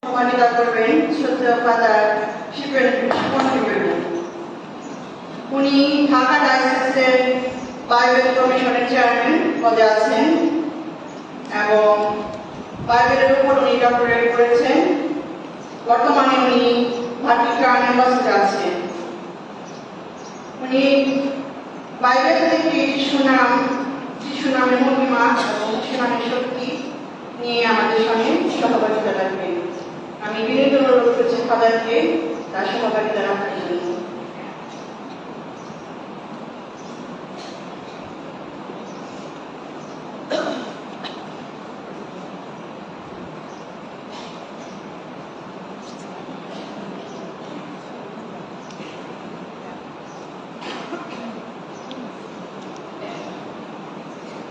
সহযোগিতা করবেন শ্রদ্ধেয় ফাদার শিপন শিপন। উনি ঢাকা ডায়োসিসের বাইবেল কমিশনের চেয়ারম্যান পদে আছেন এবং বাইবেলের উপর উনি ডক্টরেট করেছেন। বর্তমানে উনি ভাটিকান অ্যাম্বাসেডর আছেন। উনি বাইবেল থেকে যিশু নামের মহিমা এবং যিশু নামের শক্তি নিয়ে আমাদের সঙ্গে সহযোগিতা রাখবেন। আমি বিনীত অনুরোধ করছি ফাদারকে তার সহযোগিতা রাখার জন্য।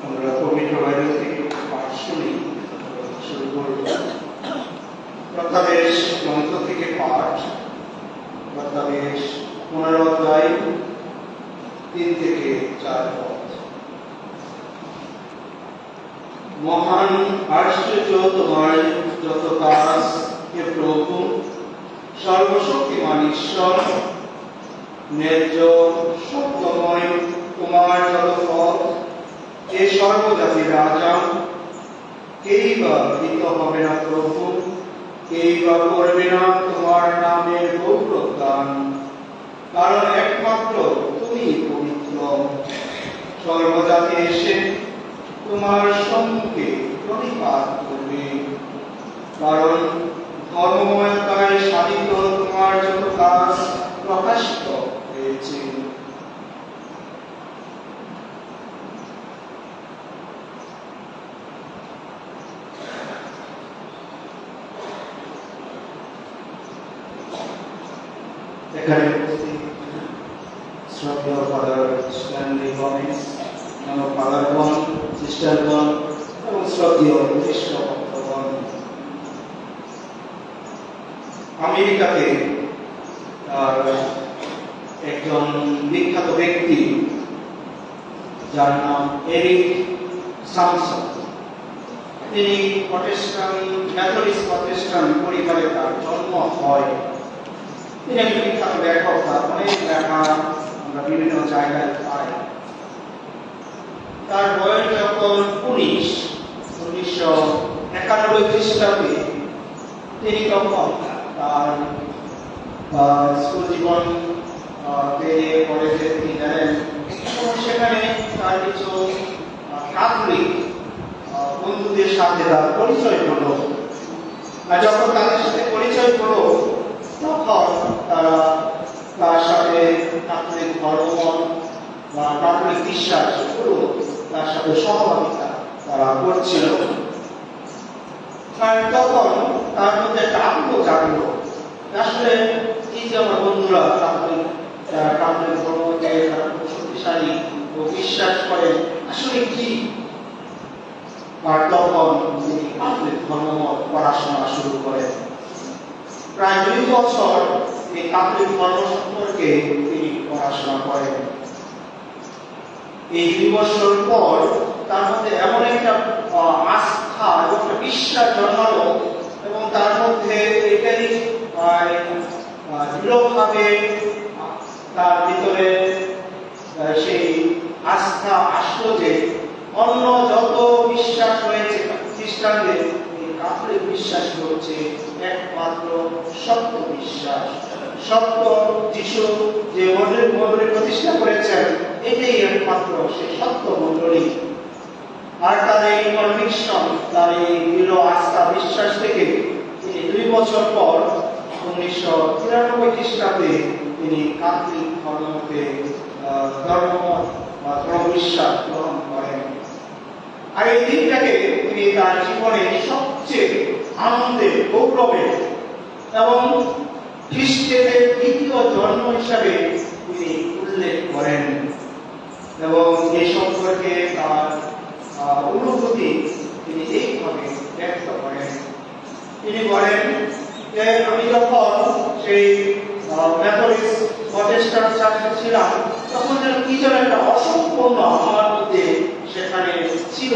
আমরা পবিত্র বাইবেল থেকে পাঠ শুনি, শুরু করব। প্রত্যাদেশ গ্রন্থ থেকে পাঠ, প্রত্যাদেশ 15 অধ্যায় 3 থেকে 4 পদ। মহান আশ্চর্য তোমার যত কাজ, হে প্রভু, সর্বশক্তিমান ঈশ্বর, ন্যায্য সত্যময় তোমার যত পথ, এ সর্বজাতির রাজা, কেই বা ভীত হবে না প্রভু, কেই বা করবে না তোমার নামের গৌরবগান, কারণ একমাত্র তুমি পবিত্র। সর্বজাতি এসে তোমার সম্মুখে প্রণিপাত করবে, কারণ ধর্মময়তায় সাধিত তোমার যত কাজ প্রকাশিত হয়েছে। এখানে উপস্থিত শ্রদ্ধেয় ফাদার স্ট্যানলি গমেজ, ফাদারগণ, সিস্টারগণ এবং শ্রদ্ধেয় জ্যেষ্ঠ ভক্তগণ, আমেরিকাতে একজন বিখ্যাত ব্যক্তি যার নাম এরিক সামসন। তিনি ক্যাথলিক প্রটেস্ট্যান্ট পরিবারে তার জন্ম হয়। তিনি একজন বিখ্যাত লেখক, তার অনেক লেখা আমরা বিভিন্ন জায়গায় পাই। তার বয়স যখন 1991 খ্রিস্টাব্দে, তিনি তখন তার স্কুল জীবন পেরিয়ে কলেজে তিনি গেলেন এবং সেখানে তার কিছু ক্যাথলিক বন্ধুদের সাথে তার পরিচয় হলো। আর যখন তাদের সাথে পরিচয় হলো তখন তারা তার সাথে ক্যাথলিক ধর্মমত বা ক্যাথলিক বিশ্বাস গুলো তার সাথে সহভাগিতা তারা করছিল। আর তখন তার মধ্যে একটা আগ্রহ জাগলো, আসলে এই যে আমার বন্ধুরা ক্যাথলিক ধর্মকে তারা খুব শক্তিশালী ও বিশ্বাস করে, আসলে কি? আর তখন তিনি ক্যাথলিক ধর্মমত পড়াশোনা শুরু করেন। প্রায় 2 বছর এই ক্যাথলিক ধর্ম সম্পর্কে তিনি পড়াশোনা করেন। এই 2 বছর পর তার মধ্যে এমন একটা আস্থা এবং একটা বিশ্বাস জন্মালো এবং তার মধ্যে এটাই দৃঢ়ভাবে তার ভিতরে সেই আস্থা আসলো যে অন্য যত বিশ্বাস রয়েছে খ্রিস্টানদের, এই ক্যাথলিক বিশ্বাস হচ্ছে একমাত্র সত্য বিশ্বাস। সত্য যিশু যে মণ্ডলী প্রতিষ্ঠা করেছেন, এটাই একমাত্র সেই সত্য মণ্ডলী। আর তার এই কনভিকশন, তার এই দৃঢ় আস্থা বিশ্বাস থেকে তিনি 2 বছর পর 1993 খ্রিস্টাব্দে তিনি ক্যাথলিক ধর্মমতে ধর্মমত বা ধর্মবিশ্বাস গ্রহণ করেন। আর এই দিনটাকে তিনি তার জীবনে সবচেয়ে আনন্দের, গৌরবের এবং খ্রিস্টের দ্বিতীয় জন্ম হিসাবে তিনি উল্লেখ করেন এবং এই সম্পর্কে তার অনুভূতি তিনি এইভাবে ব্যক্ত করেন। তিনি বলেন যে আমি যখন সেই ক্যাথলিক প্রটেস্ট্যান্ট চার্চে ছিলাম, তখন যেন কি যেন একটা অসম্পূর্ণ আমার মধ্যে সেখানে ছিল।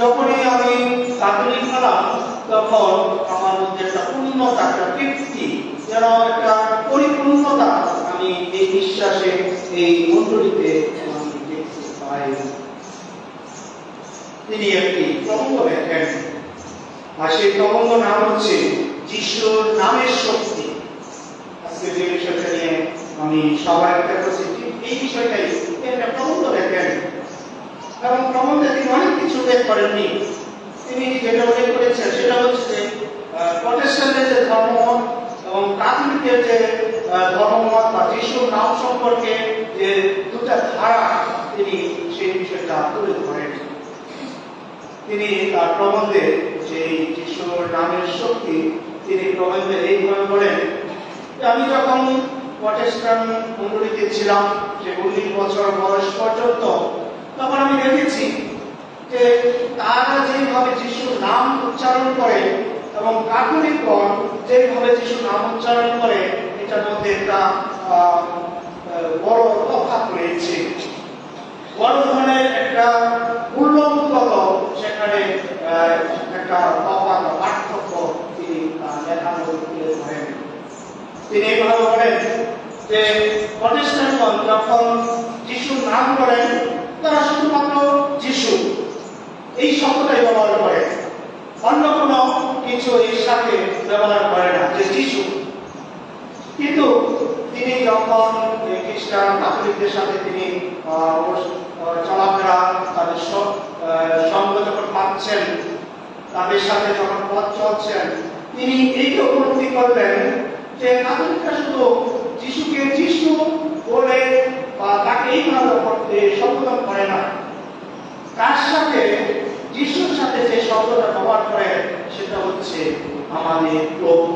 যখনই আমি ক্যাথলিক হলাম তখন আমার মধ্যে একটা পূর্ণতা, একটা তৃপ্তি, যেন একটা পরিপূর্ণতা আমি এই বিশ্বাসে এই মণ্ডলীতে আমি দেখতে পাই। তিনি একটি প্রবন্ধ লেখেন, আর সেই প্রবন্ধ নাম হচ্ছে যিশুর নামের শক্তি। আজকে যে বিষয়টা নিয়ে আমি সবাই করছি এই বিষয়টাই একটা প্রবন্ধ লেখেন, এবং প্রবন্ধে তিনি অনেক কিছু উল্লেখ করেননি। তিনি যেটা উল্লেখ করেছেন সেটা হচ্ছে যে প্রটেস্ট্যান্টের যে ধর্মমত এবং ক্যাথলিকের যে ধর্মমত বা যিশুর নাম সম্পর্কে যে দুটা ধারা, তিনি সেই বিষয়টা তুলে ধরেন। তিনি তার প্রবন্ধে যে যিশুর নামের শক্তি, তিনি প্রবন্ধে এইভাবে বলেন যে আমি যখন প্রটেস্ট্যান্ট মণ্ডলীতে ছিলাম, যে 19 বছর বয়স পর্যন্ত, তখন আমি দেখেছি যে তারা যেভাবে যিশুর নাম উচ্চারণ করে এবং ক্যাথলিকগণ যেভাবে যিশুর নাম উচ্চারণ করে, এটার মধ্যে একটা বড় তফাৎ রয়েছে, বড় ধরনের একটা মূল্যবোধগত সেখানে একটা তফাৎ বা পার্থক্য তিনি লেখার মধ্যে তুলে ধরেন। তিনি এইভাবে বলেন যে প্রটেস্ট্যান্টগণ যখন যিশুর নাম করেন, তারা শুধুমাত্র যিশু এই শব্দটাই ব্যবহার করে, অন্য কোনো কিছু এর সাথে ব্যবহার করে না, যে যিশু। কিন্তু তিনি যখন খ্রিস্টান ক্যাথলিকদের সাথে তিনি চলাফেরা, তাদের সঙ্গ যখন পাচ্ছেন, তাদের সাথে যখন পথ চলছেন, তিনি এইটা উপলব্ধি করলেন যে ক্যাথলিকরা শুধু যিশুকে যিশু বলে বা তাকে এইভাবে সম্বোধন করে না, তার সাথে যিশুর সাথে যে শব্দটা ব্যবহার করে সেটা হচ্ছে আমাদের প্রভু।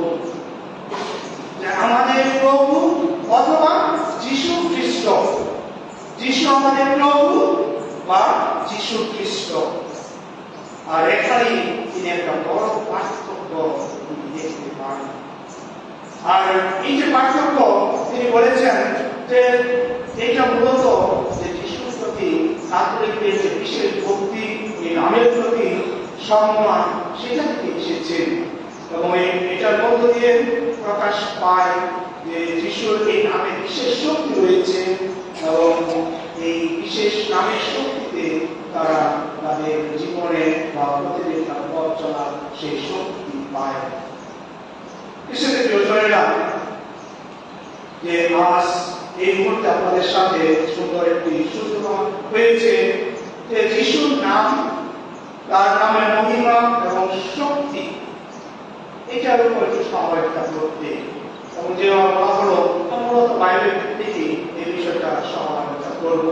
আমাদের প্রভু অথবা যিশু খ্রিস্ট, যিশু আমাদের প্রভু বা যিশু খ্রিস্ট। আর এখানেই তিনি একটা বড় পার্থক্য দেখতে পান। আর এই যে পার্থক্য তিনি বলেছেন যে এটা মূলত যে যিশুর প্রতি ক্যাথলিকদের যে বিশেষ ভক্তি, এই নামের প্রতি সম্মান, সেটা থেকে এসেছে, এবং এটার মধ্য দিয়ে প্রকাশ পায় যে যিশুর এই নামে বিশেষ শক্তি রয়েছে, এবং এই বিশেষ নামের শক্তিতে তারা তাদের জীবনে বা প্রতিদিন তার পথ চলার সেই শক্তি পায়। যে আজ এই মুহূর্তে আপনাদের সাথে সুন্দর একটি সূচনা হয়েছে যে যিশুর নাম, তার নামের মহিমা এবং শক্তি, এটার উপর একটু সহায়তা করতে, এবং যে বলা হলো মূলত বাইবেল থেকে এই বিষয়টা সহায়তা করব।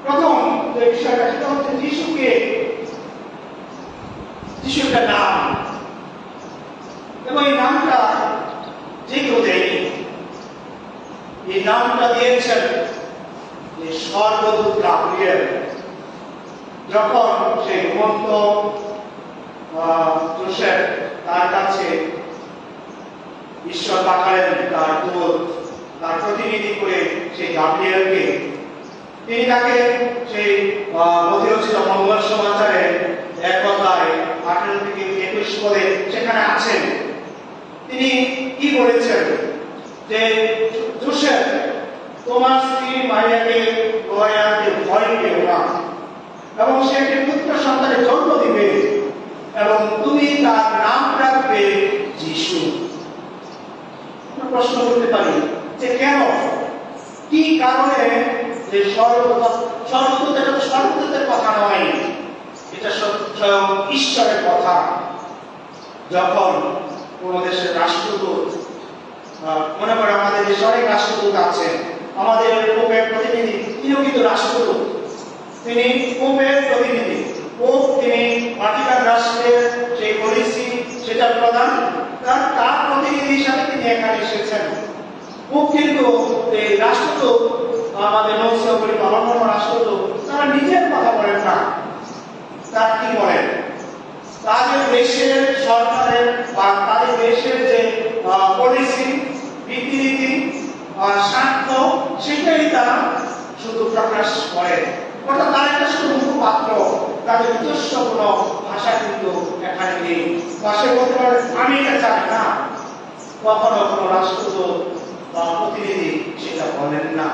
প্রথম যে বিষয়টা সেটা হচ্ছে যিশুকে, যিশু একটা নাম, এবং এই নামটা যে কেউ দেয়নি। এই নামটা দিয়েছেন যে স্বর্গদূত গাব্রিয়েল, যখন সেই ঘুমন্ত যোসেফ তার কাছে ঈশ্বর পাঠালেন তার দূত, তার প্রতিনিধি করে সেই গাব্রিয়েলকে। তিনি তাকে সেই মধ্যরচিত মঙ্গল সমাচারে 1:18-21 পদে সেখানে আছেন। তিনি কি বলেছেন যে যোসেফ, তোমার স্ত্রী মারিয়াকে ঘরে আনতে ভয় পেও না, এবং সে একটি পুত্র সন্তানের জন্ম দিবে, এবং তুমি তার নাম রাখবে যিশু। প্রশ্ন করতে পারি যে কেন, কি কারণে? যে স্বর্গদূতের কথা নয়, এটা স্বয়ং ঈশ্বরের কথা। যখন কোন দেশের রাষ্ট্রদূত, মনে করে আমাদের দেশে অনেক রাষ্ট্রদূত আছে, আমাদের পোপের প্রতিনিধি তিনিও কিন্তু রাষ্ট্রদূত, তিনি পোপের প্রতিনিধি। পোপ তিনি ভাটিকান রাষ্ট্রের সেই পলিসি, সেটা প্রধান, তার প্রতিনিধি হিসাবে তিনি এখানে এসেছেন। পোপ কিন্তু এই রাষ্ট্রদূত, আমাদের নৌসেবরি বা অন্যান্য রাষ্ট্রদূত, তারা নিজের কথা বলেন না, তারা কি বলেন? তাদের দেশের সরকারের বা তাদের দেশের যে পলিসি, রীতিনীতি, স্বার্থ, সেটাই তারা শুধু প্রকাশ করে। অর্থাৎ তার একটা শুধু মুখপাত্র, তাদের নিজস্ব কোনো ভাষা কিন্তু এখানে নেই। পাশে বলতে পারে আমি এটা চাই না, কখনো কোনো রাষ্ট্রদূত বা প্রতিনিধি সেটা বলেন না।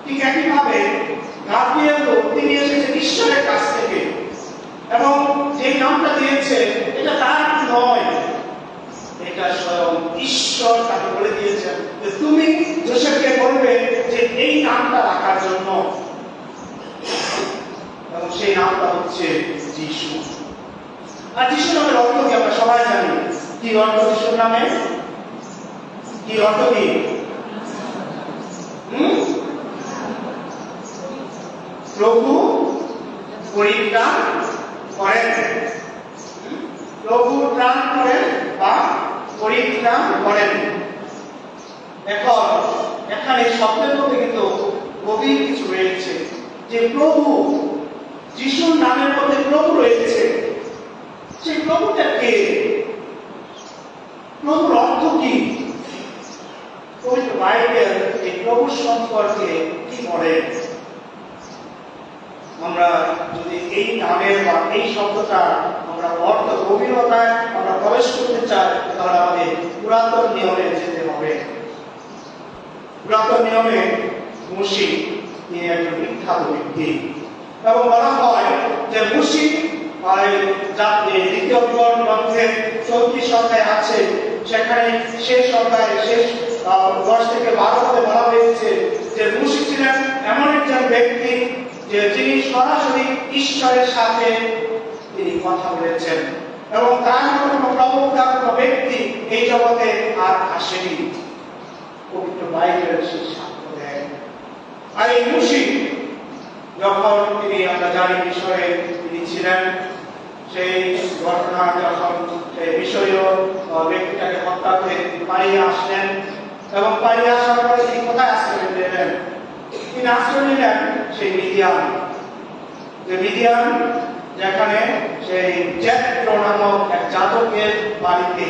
ঠিক একইভাবে গাব্রিয়েলও তিনি এসেছেন ঈশ্বরের কাছ থেকে, এবং যে নামটা দিয়েছে এটা তার নয়, এটা স্বয়ং ঈশ্বর তাকে বলে দিয়েছেন যে তুমি যোসেফকে বলবে যে এই নামটা রাখার জন্য, এবং সেই নামটা হচ্ছে যিশু। আর যিশু নামের অর্থ কি আমরা সবাই জানি। কি অর্থ যিশুর নামে? কি অর্থ কি? প্রভু পরিত্রাণ করেন, প্রভু ত্রাণ করেন বা পরিত্রাণ করেন। এখন এখানে শব্দের মধ্যে কিন্তু গভীর কিছু রয়েছে, যে প্রভু, যিশুর নামের মধ্যে প্রভু রয়েছে। সেই প্রভুটা কে? প্রভুর অর্থ কি? পবিত্র বাইবেল এই প্রভু সম্পর্কে কি বলে? আমরা যদি এই নামের বা এই শব্দটা আমরা অর্থ গভীরতায় আমরা প্রবেশ করতে চাই, তাহলে আমাদের পুরাতন নিয়মে যেতে হবে। পুরাতন নিয়মে মুশি তিনি একজন বিখ্যাত ব্যক্তি, এবং বলা হয় যে মুশি দ্বিতীয় বিবরণ গ্রন্থের 34 অধ্যায় আছে, সেখানে শেষ অধ্যায়ে শেষ 10 থেকে 12 পদে বলা হয়েছে যে মুশি ছিলেন এমন একজন ব্যক্তি যে যিনি সরাসরি ঈশ্বরের সাথে তিনি কথা বলেছেন, এবং তার মতো কোনো প্রবক্তা, কোনো ব্যক্তি এই জগতে আর আসেনি। পবিত্র বাইবেল সেই সাক্ষ্য দেয়। আর এই মুশি যখন তিনি, আমরা জানি মিশরে তিনি ছিলেন, সেই ঘটনা যখন সেই মিশরীয় ব্যক্তিটাকে হত্যা করে তিনি পালিয়ে আসলেন, এবং পালিয়ে আসার পরে তিনি কোথায় আশ্রয় নিলেন? তিনি আশ্রয় নিলেন সেই মিডিয়ান, যে মিডিয়ান যেখানে সেই জেত্রো নামক এক যাজকের বাড়িতে,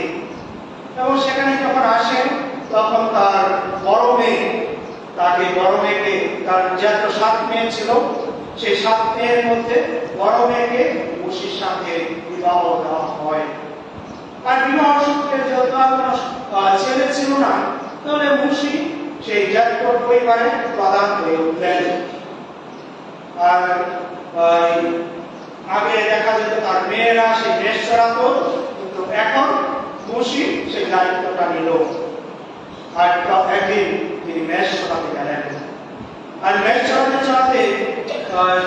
এবং সেখানে যখন আসেন তখন তার বড় মেয়ে, তাকে বড় মেয়েকে, তার জেত্রো 7 মেয়ে ছিল, সেই 7 মেয়ের মধ্যে বড় মেয়েকে মুশির সাথে বিবাহ দেওয়া হয়। আর বিবাহ সূত্রে যেহেতু কোনো ছেলে ছিল না, তাহলে মুশি সেই জেত্রো পরিবারের প্রধান হয়ে উঠলেন। আর আগে দেখা যেত তার মেয়েরা সেই মেষ চড়াতো, কিন্তু এখন মুশি সেই দায়িত্বটা নিল। আর একদিন তিনি মেষ চড়াতে গেলেন, আর মেষ চড়াতে চড়াতে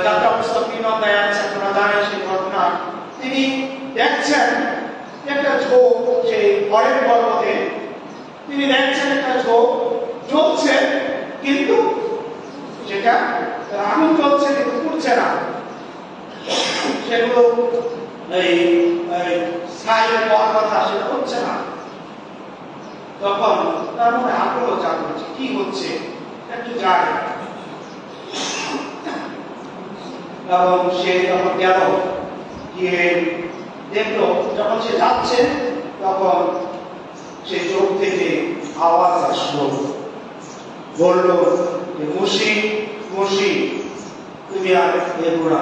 যাত্রা পুস্তক 3 অধ্যায় আছে, আপনারা জানেন সেই ঘটনা। তিনি দেখছেন একটা ঝোপ সেই হরেব পর্বতে, তিনি দেখছেন একটা ঝোপ জ্বলছে, কিন্তু সেটা আগুন জ্বলছে কিন্তু পুড়ছে না, সেগুলো এই ছাই পাওয়ার কথা সেটা হচ্ছে না। তখন তার মনে আগ্রহ জাগছে, কি হচ্ছে, একটু যায়, এবং সে যখন গেল, গিয়ে দেখলো যখন সে যাচ্ছে তখন সে চোখ থেকে আওয়াজ আসলো, বলল যে মুশি, মুশি, তুমি আর এগো না,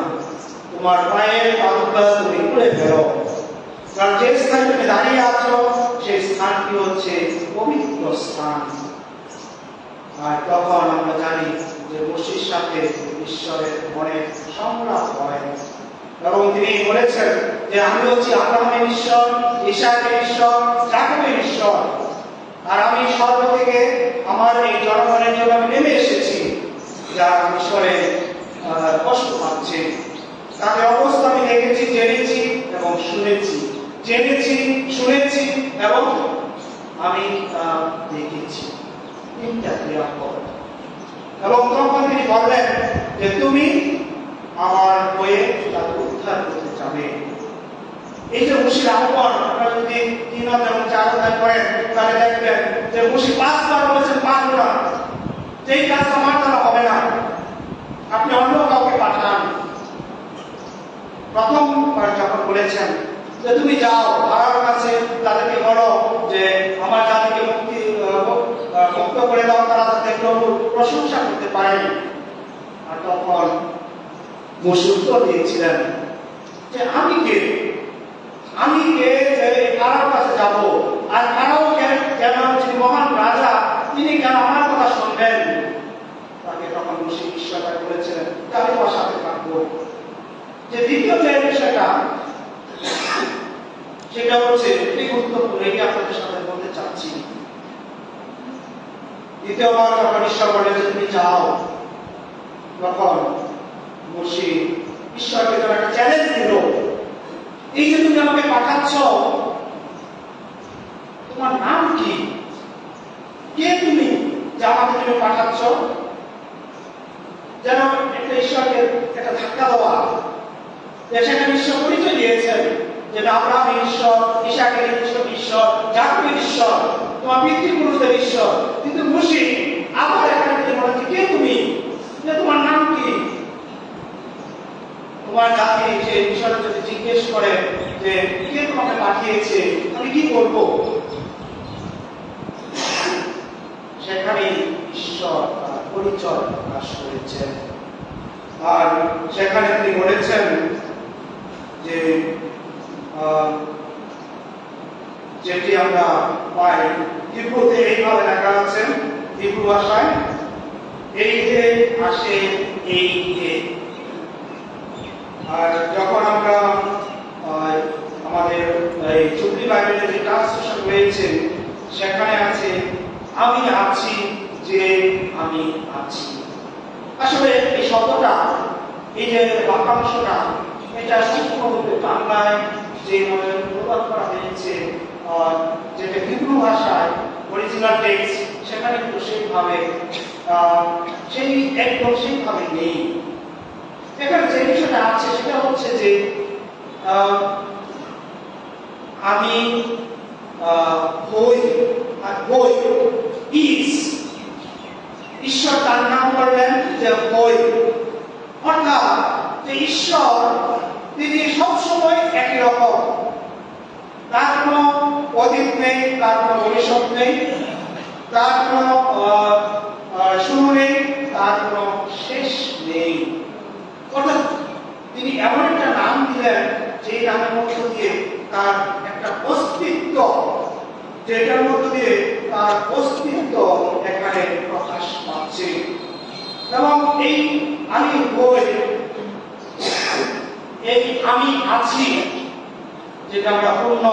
তোমার পায়ের পাদুকা তুমি খুলে ফেলো, কারণ যে স্থানে তুমি দাঁড়িয়ে আছো সেই স্থানটি হচ্ছে পবিত্র স্থান। আর তখন আমরা জানি যে মুশির সাথে ঈশ্বরের অনেক সংলাপ হয়, এবং তিনি বলেছেন যে আমি হচ্ছি আব্রাহামের ঈশ্বর, ইসাকের ঈশ্বর, যাকবের ঈশ্বর, আর আমি স্বর্গ থেকে আমার এই জনগণের জন্য আমি নেমে এসেছি যারা মিশরে কষ্ট পাচ্ছে। তাদের অবস্থা আমি দেখেছি, জেনেছি এবং শুনেছি, জেনেছি, শুনেছি এবং আমি দেখেছি। তিনটা ক্রিয়াপদ। এবং তখন তিনি বললেন যে তুমি আমার বইয়ে তাকে উদ্ধার করতে যাবে। এই যে মুশির আহ্বান, আপনারা যদি 3 অধ্যায় এবং 4 অধ্যায় পড়েন তাহলে দেখবেন যে মুশি 5 বার বলেছেন, পারবো না, যেই কাজ আমার দ্বারা হবে না, আপনি অন্য কাউকে পাঠান। প্রথমবার যখন বলেছেন যে তুমি যাও ফারাওর কাছে, তাদেরকে বলো যে আমার জাতিকে মুক্ত করে দাও, তারা যাতে প্রভুর প্রশংসা করতে পারে। আর তখন মোশে উত্তর দিয়েছিলেন যে আমি কে যে কারোর কাছে যাব, আর কারাও কেন যিনি মহান রাজা তিনি কেন আমার কথা শুনবেন? তাকে তখন মোশে ঈশ্বরটা বলেছিলেন যে আমি তোমার সাথে থাকবো। যে দ্বিতীয় যে বিষয়টা সেটা হচ্ছে খুবই গুরুত্বপূর্ণ, এটি আপনাদের সাথে বলতে চাচ্ছি। দ্বিতীয়বার যখন ঈশ্বর বলে যে তুমি যাও, তখন মোশে ঈশ্বরকে তার একটা চ্যালেঞ্জ দিল, এই যে তুমি আমাকে পাঠাচ্ছ, তোমার নাম কি? কে তুমি যে আমাকে তুমি পাঠাচ্ছ? যেন একটা ঈশ্বরকে একটা ধাক্কা দেওয়া। সেখানে ঈশ্বর পরিচয় দিয়েছেন যে আব্রাহামের ঈশ্বর, ইসাকের ঈশ্বর, যাকবের ঈশ্বর, তোমার পিতৃপুরুষদের ঈশ্বর। কিন্তু মোশে আবার এখানে বলেছে কে তুমি, যে তোমার নাম কি? তোমার জাতি যে ঈশ্বর যদি জিজ্ঞেস করে যে কে তোমাকে পাঠিয়েছে, আমি কি করবো? সেখানে ঈশ্বর তার পরিচয় প্রকাশ করেছেন। আর সেখানে তিনি বলেছেন যে যেটি আমরা পাই হিব্রুতে এইভাবে লেখা আছে, হিব্রু ভাষায়, এই যে আসে এই যে। আর যখন আমরা আমাদের এই চুক্তি বাইবেলে যে ট্রান্সলেশন রয়েছে সেখানে আছে আমি আছি যে আমি আছি। আসলে এই শব্দটা, এই যে বাক্যাংশটা, এটা সম্পূর্ণরূপে বাংলায় যে অনুবাদ করা হয়েছে, যেটা হিব্রু ভাষায় অরিজিনাল টেক্সট, সেখানে কিন্তু সেইভাবে একদম সেইভাবে নেই। এখানে যে বিষয়টা আছে সেটা হচ্ছে যে আমি হই ইজ, ঈশ্বর তার নাম করলেন যে হই, অর্থাৎ যে ঈশ্বর তিনি সবসময় একই রকম, তার কোনো অতীত নেই, তার কোনো ভবিষ্যৎ নেই, তার কোনো শুরু নেই, তার কোনো শেষ নেই। অর্থাৎ তিনি এমন একটা নাম দিলেন যে নামের মধ্য দিয়ে তার একটা অস্তিত্ব, যেটার মধ্য দিয়ে তার অস্তিত্ব এখানে প্রকাশ পাচ্ছে। এবং এই আমি হই, এই আমি আছি, যেটা আমরা পূর্ণ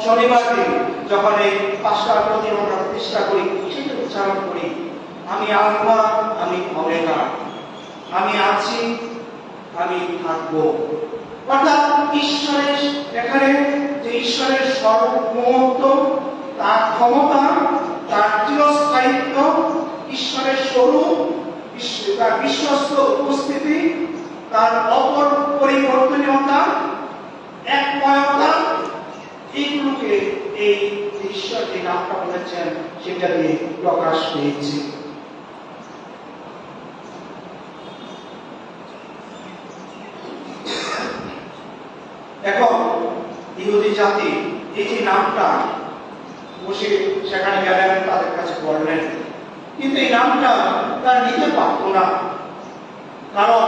শনিবার দিন যখন এই পাঁচটার প্রতি আমরা প্রতিষ্ঠা করি সেটা উচ্চারণ করি, আমি আলফা, আমি ওমেগা, আমি আছি, আমি থাকবো। অর্থাৎ ঈশ্বরের এখানে যে ঈশ্বরের সর্বমহত্ব, তার ক্ষমতা, তার চিরস্থায়িত্ব, ঈশ্বরের স্বরূপ, তার বিশ্বস্ত উপস্থিতি, তার অপরিবর্তনীয়তা, একময়তা, এইগুলোকে এই ঈশ্বর যে নামটা বলেছেন সেটা দিয়ে প্রকাশ পেয়েছে। এখন ইহুদি জাতি এই যে নামটা বসে সেখানে গেলেন, তাদের কাছে পড়লেন, কিন্তু এই নামটা তার নিতে পারত না। কারণ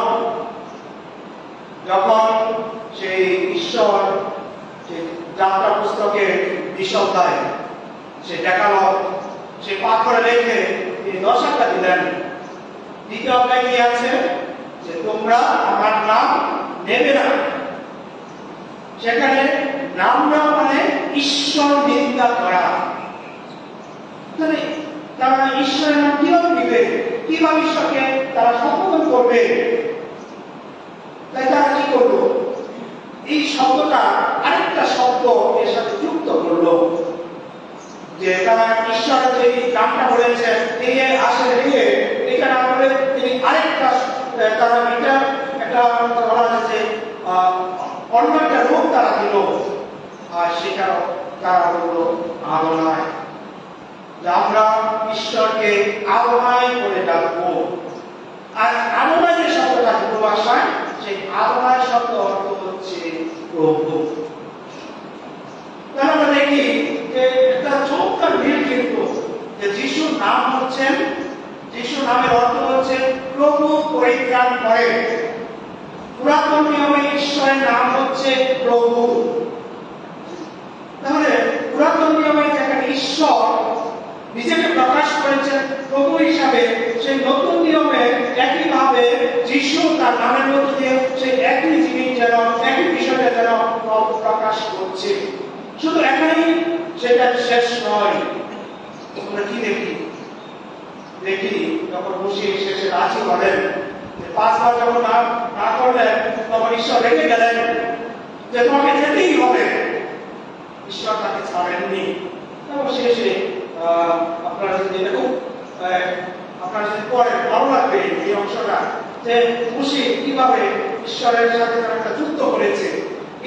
যখন সেই ঈশ্বর যে যাত্রা পুস্তকের বিশদ দেয়, সে দেখালো, সে পাথরে রেখে তিনি 10 আজ্ঞা দিলেন। দ্বিতীয় অধ্যায় কি আছে যে তোমরা আমার নাম নেবে না। সেখানে নাম নেওয়া মানে ঈশ্বর নিন্দা করা। তারা ঈশ্বরের নাম কিভাবে নিবে, কিভাবে ঈশ্বরকে তারা সম্বোধন করবে? তাই তারা কি করলো? এই শব্দটা আরেকটা শব্দ এর সাথে যুক্ত করলো, যে তারা ঈশ্বরের যে নামটা বলেছেন তিনি আসলে দিয়ে এটা না বলে তিনি আরেকটা, তারা এটা একটা বলা যাচ্ছে অন্য একটা রূপ তারা দিল, আর সেটা তারা বললো আদনাই। আমরা ঈশ্বরকে আদনাই করে ডাকবো। আর আদনাই যে শব্দটা হিব্রু ভাষায়, সেই আদনাই শব্দ অর্থ হচ্ছে প্রভু। তাহলে আমরা দেখি যে একটা চমৎকার মিল কিন্তু, যে যিশুর নাম হচ্ছেন, যিশুর নামের অর্থ হচ্ছে প্রভু পরিত্রাণ করে। নিজেকে প্রকাশ করেছেন প্রভু হিসাবে, সেই নতুন নিয়মে একইভাবে যিশু তার নামের মধ্যে দিয়ে সেই একই জিনিস যেন, একই বিষয়টা যেন প্রকাশ করছে। শুধু এখানেই সেটা শেষ নয়। আমরা কি দেখি যখন বসে শেষে রাজি হলেন, 5 বার যখন না করলেন, তখন ঈশ্বর রেগে গেলেন যে তোমাকে যেতেই হবে। ঈশ্বর তাকে ছাড়েননি। এবং শেষে আপনারা যদি এরকম আপনারা যদি পড়েন, ভালো লাগবে এই অংশটা, যে মুশি কিভাবে ঈশ্বরের সাথে একটা যুদ্ধ করেছে।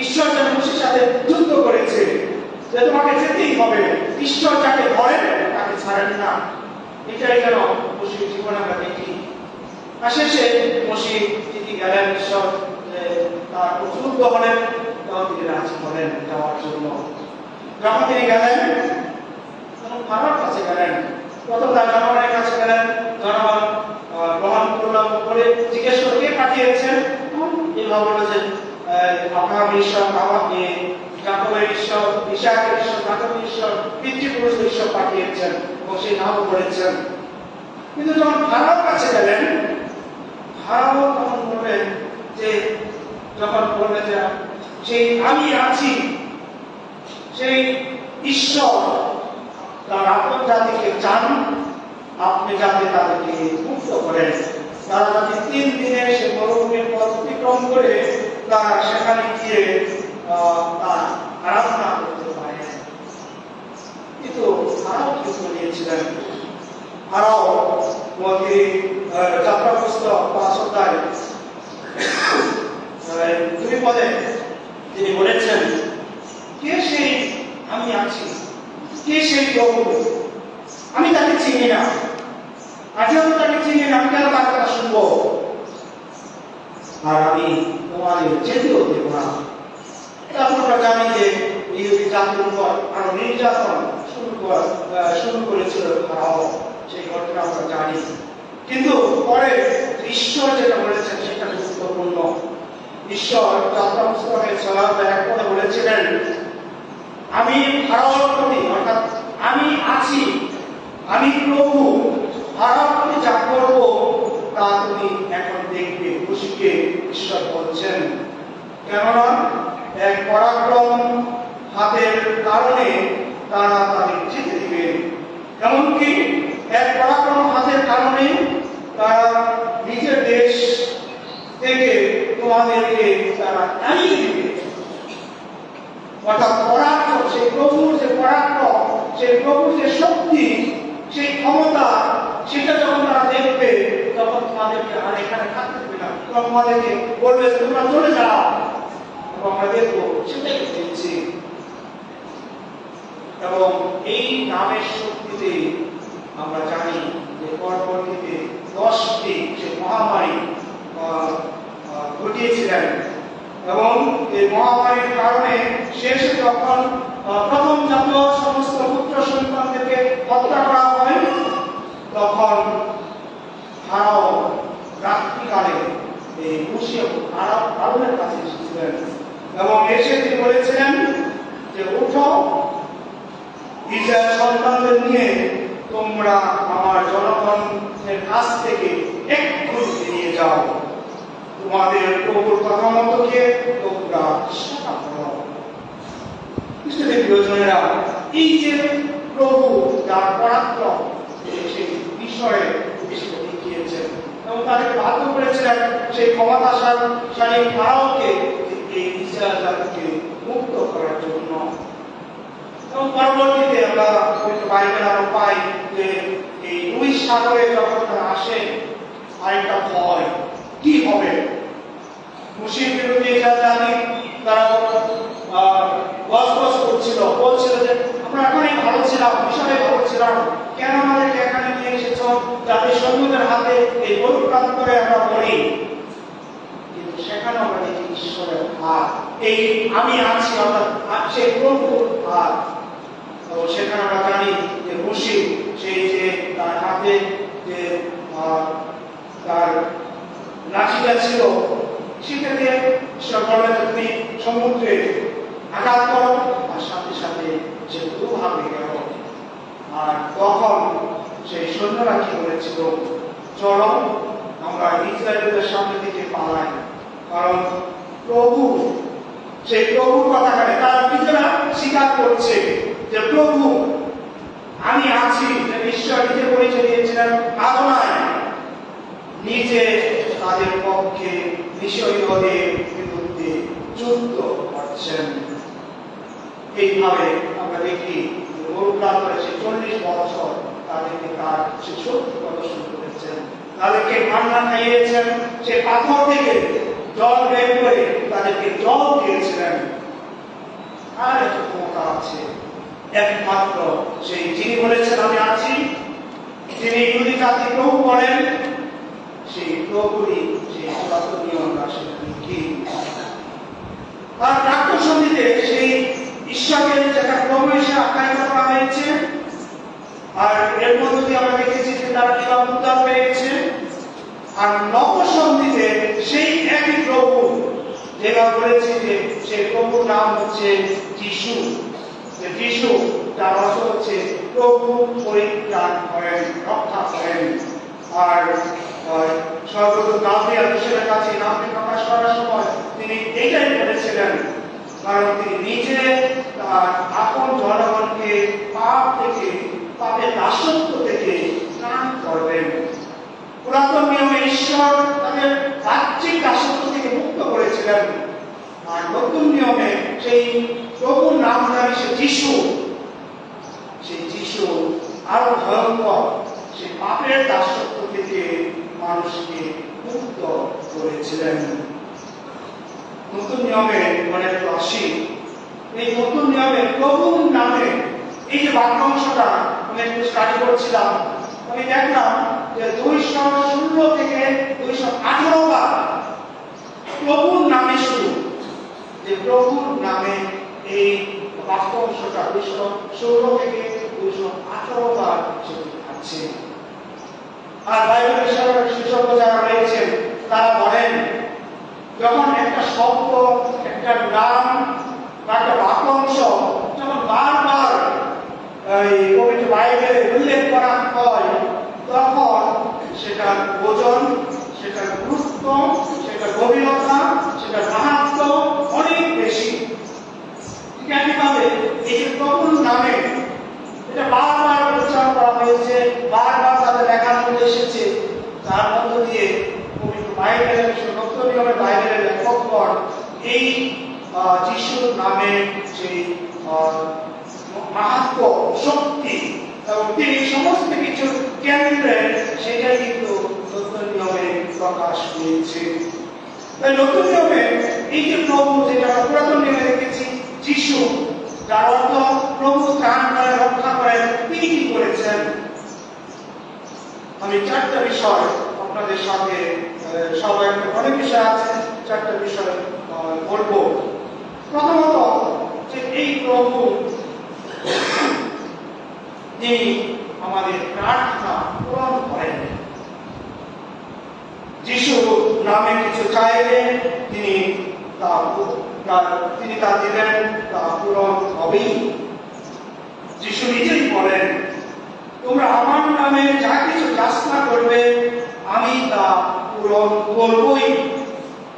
ঈশ্বর যেন মুশির সাথে যুদ্ধ করেছে যে তোমাকে যেতেই হবে, ঈশ্বর যাকে ধরেন তাকে ছাড়েন না। এটাই যেন মুশির জীবনে আমরা দেখি। আর শেষে মুশি তিনি গেলেন, ঈশ্বর তার প্রচুর হলেন, তখন তিনি রাজি হলেন যাওয়ার জন্য। যখন তিনি গেলেন, তখন ফারাওর কাছে গেলেন। প্রথম তার জনগণের কাছে গেলেন, জনগণ গ্রহণ করলাম করে জিজ্ঞেস করে কে পাঠিয়েছেন। এই বলল যে আব্রাহামের ঈশ্বর, যাকবের ঈশ্বর, ইসাকের ঈশ্বর, যাকবের ঈশ্বর, পিতৃপুরুষের ঈশ্বর পাঠিয়েছেন এবং সেই নাম করেছেন। কিন্তু যখন ফারাওর কাছে গেলেন, ফারাও তখন বললেন যে, যখন বললেন যে সেই আমি আছি, সেই ঈশ্বর তার আপন জাতিকে চান, আপনি যাতে তাদেরকে মুক্ত করেন। তারা যাতে 3 দিনে সে মরুভূমির পথ অতিক্রম করে তারা সেখানে গিয়ে তার আরাধনা করতে পারে। কিন্তু ফারাও কিন্তু নিয়েছিলেন। ফারাও যাত্রা পুস্তক 5 অধ্যায় 2 পদে তিনি বলেছেন, কে সেই আমি আছি, কে সেই প্রভু, আমি তাকে চিনি না। আর যেহেতু তাকে চিনি না, আমি কেন তার কথা শুনবো? আর আমি তোমাদের যেতেও দেব না। আমরা জানি যে ইহুদি জাতির উপর আরো নির্যাতন শুরু করেছিল ফারাও, সেই ঘটনা আমরা জানি। কিন্তু পরে ঈশ্বর যেটা বলেছেন সেটা গুরুত্বপূর্ণ। ঈশ্বর যাত্রা পুস্তকে 6 অধ্যায় 1 পদে বলেছিলেন, আমি ফারাওর প্রতি, অর্থাৎ আমি আছি, আমি প্রভু, ফারাওর প্রতি যা করব তা তুমি এখন দেখবে। খুশিকে ঈশ্বর বলছেন, কেননা এক পরাক্রম হাতের কারণে তারা তাদের যেতে দিবে। এমনকি এক পরাক্রম হাতের কারণে তারা নিজের দেশ থেকে তোমাদেরকে তারা তাড়িয়ে দিবে। অর্থাৎ পরাক্রম, সেই প্রভুর যে পরাক্রম, সেই প্রভুর যে শক্তি, সেই ক্ষমতা, সেটা যখন তারা দেখবে, তখন তোমাদেরকে আর এখানে থাকতে দেবে না, তখন তোমাদেরকে বলবে তোমরা চলে যাও। এবং আমরা দেখবো সেটাই দেখছি। এবং এই নামের শক্তিতে আমরা জানি যে পরবর্তীতে 10টি যে মহামারী ঘটিয়েছিলেন, এবং এই মহামারীর কারণে শেষে যখন প্রথম জাতীয় সমস্ত পুত্র সন্তানদেরকে হত্যা করা হয়, তখন ফারাও রাত্রিকালে এই মুশির আরবের কাছে এসেছিলেন এবং এসে তিনি বলেছিলেন যে উঠো, ইসরায়েল সন্তানদের নিয়ে তোমরা আমার জনগণের কাছ থেকে একটু বেরিয়ে যাও, তোমাদের প্রভুর কথা মতো কে তোমরা সেবা করো। প্রিয়জনেরা, এই যে প্রভু যার পরাক্রম, সেই বিষয়ে দেখিয়েছেন এবং তাদেরকে বাধ্য করেছিলেন সেই ক্ষমতাশালী ফারাওকে এই ইসরায়েল জাতিকে মুক্ত করার জন্য। এবং পরবর্তীতে আমরা বাইবেল আরো পাই যে এই 2 সাগরে যখন তারা আসে, আরেকটা ভয় কি হবে। মুশির বিরুদ্ধে জাতি তারা বসবাস করছিল, বলছিল যে আমরা এখানেই ভালো ছিলাম, মিশরে ভালো ছিলাম, কেন আমাদেরকে এখানে নিয়ে এসেছ, যাতে সৈন্যদের হাতে এই গরুর প্রান্তরে আমরা মরি। কিন্তু সেখানে আমরা দেখি ঈশ্বরের হাত, এই আমি আছি অর্থাৎ সেই প্রভুর হাত। তো সেখানে আমরা জানি যে মুশি সেই যে তার হাতে যে তার লাঠিটা ছিল, সেটা দিয়ে ঈশ্বর বললেন তুমি সমুদ্রে আঘাত করো, আর সাথে সাথে যে দুভাবে গেল। আর তখন সেই সৈন্যরা কি বলেছিল, চলো আমরা ইসরায়েলদের সামনে থেকে পালাই, কারণ প্রভু, সেই প্রভুর কথা বলে তারা নিজেরা স্বীকার করছে যে প্রভু আমি আছি। ঈশ্বর নিজে পরিচয় দিয়েছিলেন আদোনাই, নিজে তাদের পক্ষে মিশরীয়দের বিরুদ্ধে যুদ্ধ করছেন। এইভাবে আমরা দেখি অনুপ্রান্তরে সে 40 বছর তাদেরকে তার সে শক্তি প্রদর্শন করেছেন, তাদেরকে মান্না খাইয়েছেন, সে পাথর থেকে জল বের করে তাদেরকে জল দিয়েছিলেন। আর একটা ক্ষমতা আছে একমাত্র সেই যিনি বলেছেন আমি আছি, যিনি ইহুদি জাতি প্রভু বলেন, সেই প্রভুরই সেই পুরাতন নিয়ম সেখানে কি। আর প্রাক্তন সঙ্গীতে সেই ঈশ্বরের যেটা প্রভু হিসেবে আখ্যায়িত করা হয়েছে, আর এর মধ্য দিয়ে আমরা দেখেছি যে তারা কিভাবে উদ্ধার পেয়েছে। আর নতুন সঙ্গীতে সেই একই প্রভু যেভাবে বলেছে যে সেই প্রভুর নাম হচ্ছে যিশু, যে যিশু যার অর্থ হচ্ছে প্রভু পরিত্রাণ করেন, রক্ষা করেন। আর সর্বদা গাব্রিয়েল ঈশ্বরের কাছে নামটি প্রকাশ করার সময় তিনি এটাই বলেছিলেন, কারণ তিনি নিজে তার আপন জনগণকে পাপ থেকে, পাপের দাসত্ব থেকে ত্রাণ করবেন। পুরাতন নিয়মে ঈশ্বর তাদের বাহ্যিক দাসত্ব থেকে মুক্ত করেছিলেন, আর নতুন নিয়মে সেই প্রভুর নাম ধরে সে যিশু, সেই যিশু আরো ভয়ঙ্কর, সেই পাপের দাসত্ব থেকে মানুষকে মুক্ত করেছিলেন। নতুন নিয়মে অনেক আসি, এই নতুন নিয়মে প্রভুর নামে এই যে বাক্যাংশটা আমি একটু স্টাডি করছিলাম, আমি দেখলাম যে 216 থেকে 218 বার প্রভুর নামে শুরু, যে প্রভুর নামে এই বাক্যাংশটা 216 থেকে 218 বার আছে। আর বাইবেলের বিশেষজ্ঞ যারা রয়েছেন তারা বলেন, যখন একটা শব্দ, একটা নাম বা একটা বাক্যাংশ যখন বারবার এই পবিত্র বাইবেলে উল্লেখ করা হয়, তখন সেটার ওজন, সেটার গুরুত্ব, সেটার গভীরতা, সেটার মাহাত্ম্য অনেক বেশি। ঠিক একইভাবে এই যে প্রভুর নামে এটা বারবার উচ্চারণ করা হয়েছে, বারবার তাদের লেখার মধ্যে এসেছে, তার মধ্য দিয়ে পবিত্র বাইবেলের নতুন নিয়মের বাইবেলের লেখকগণ এই যিশুর নামে সেই মাহাত্ম্য, শক্তি এবং তিনি সমস্ত কিছুর কেন্দ্রে, সেটাই কিন্তু নতুন নিয়মে প্রকাশ পেয়েছে। তাই নতুন নিয়মে এই যে প্রভু, যেটা পুরাতন নিয়মে দেখেছি যিশু, যার অর্থ প্রভু ত্রাণ করে, রক্ষা করে, তিনি কি করেছেন। আমি 4টা বিষয় আপনাদের সাথে, সবাই অনেক বিষয় আছে, 4টা বিষয় বলবো। প্রথমত যে এই প্রভু তিনি আমাদের প্রার্থনা পূরণ করেন। যিশু নামে কিছু চাইলে তিনি তা দিলেন, তা পূরণ হবেই। যিশু নিজেই বলেন, তোমরা আমার নামে যা কিছু যাচনা করবে আমি তা পূরণ করবই।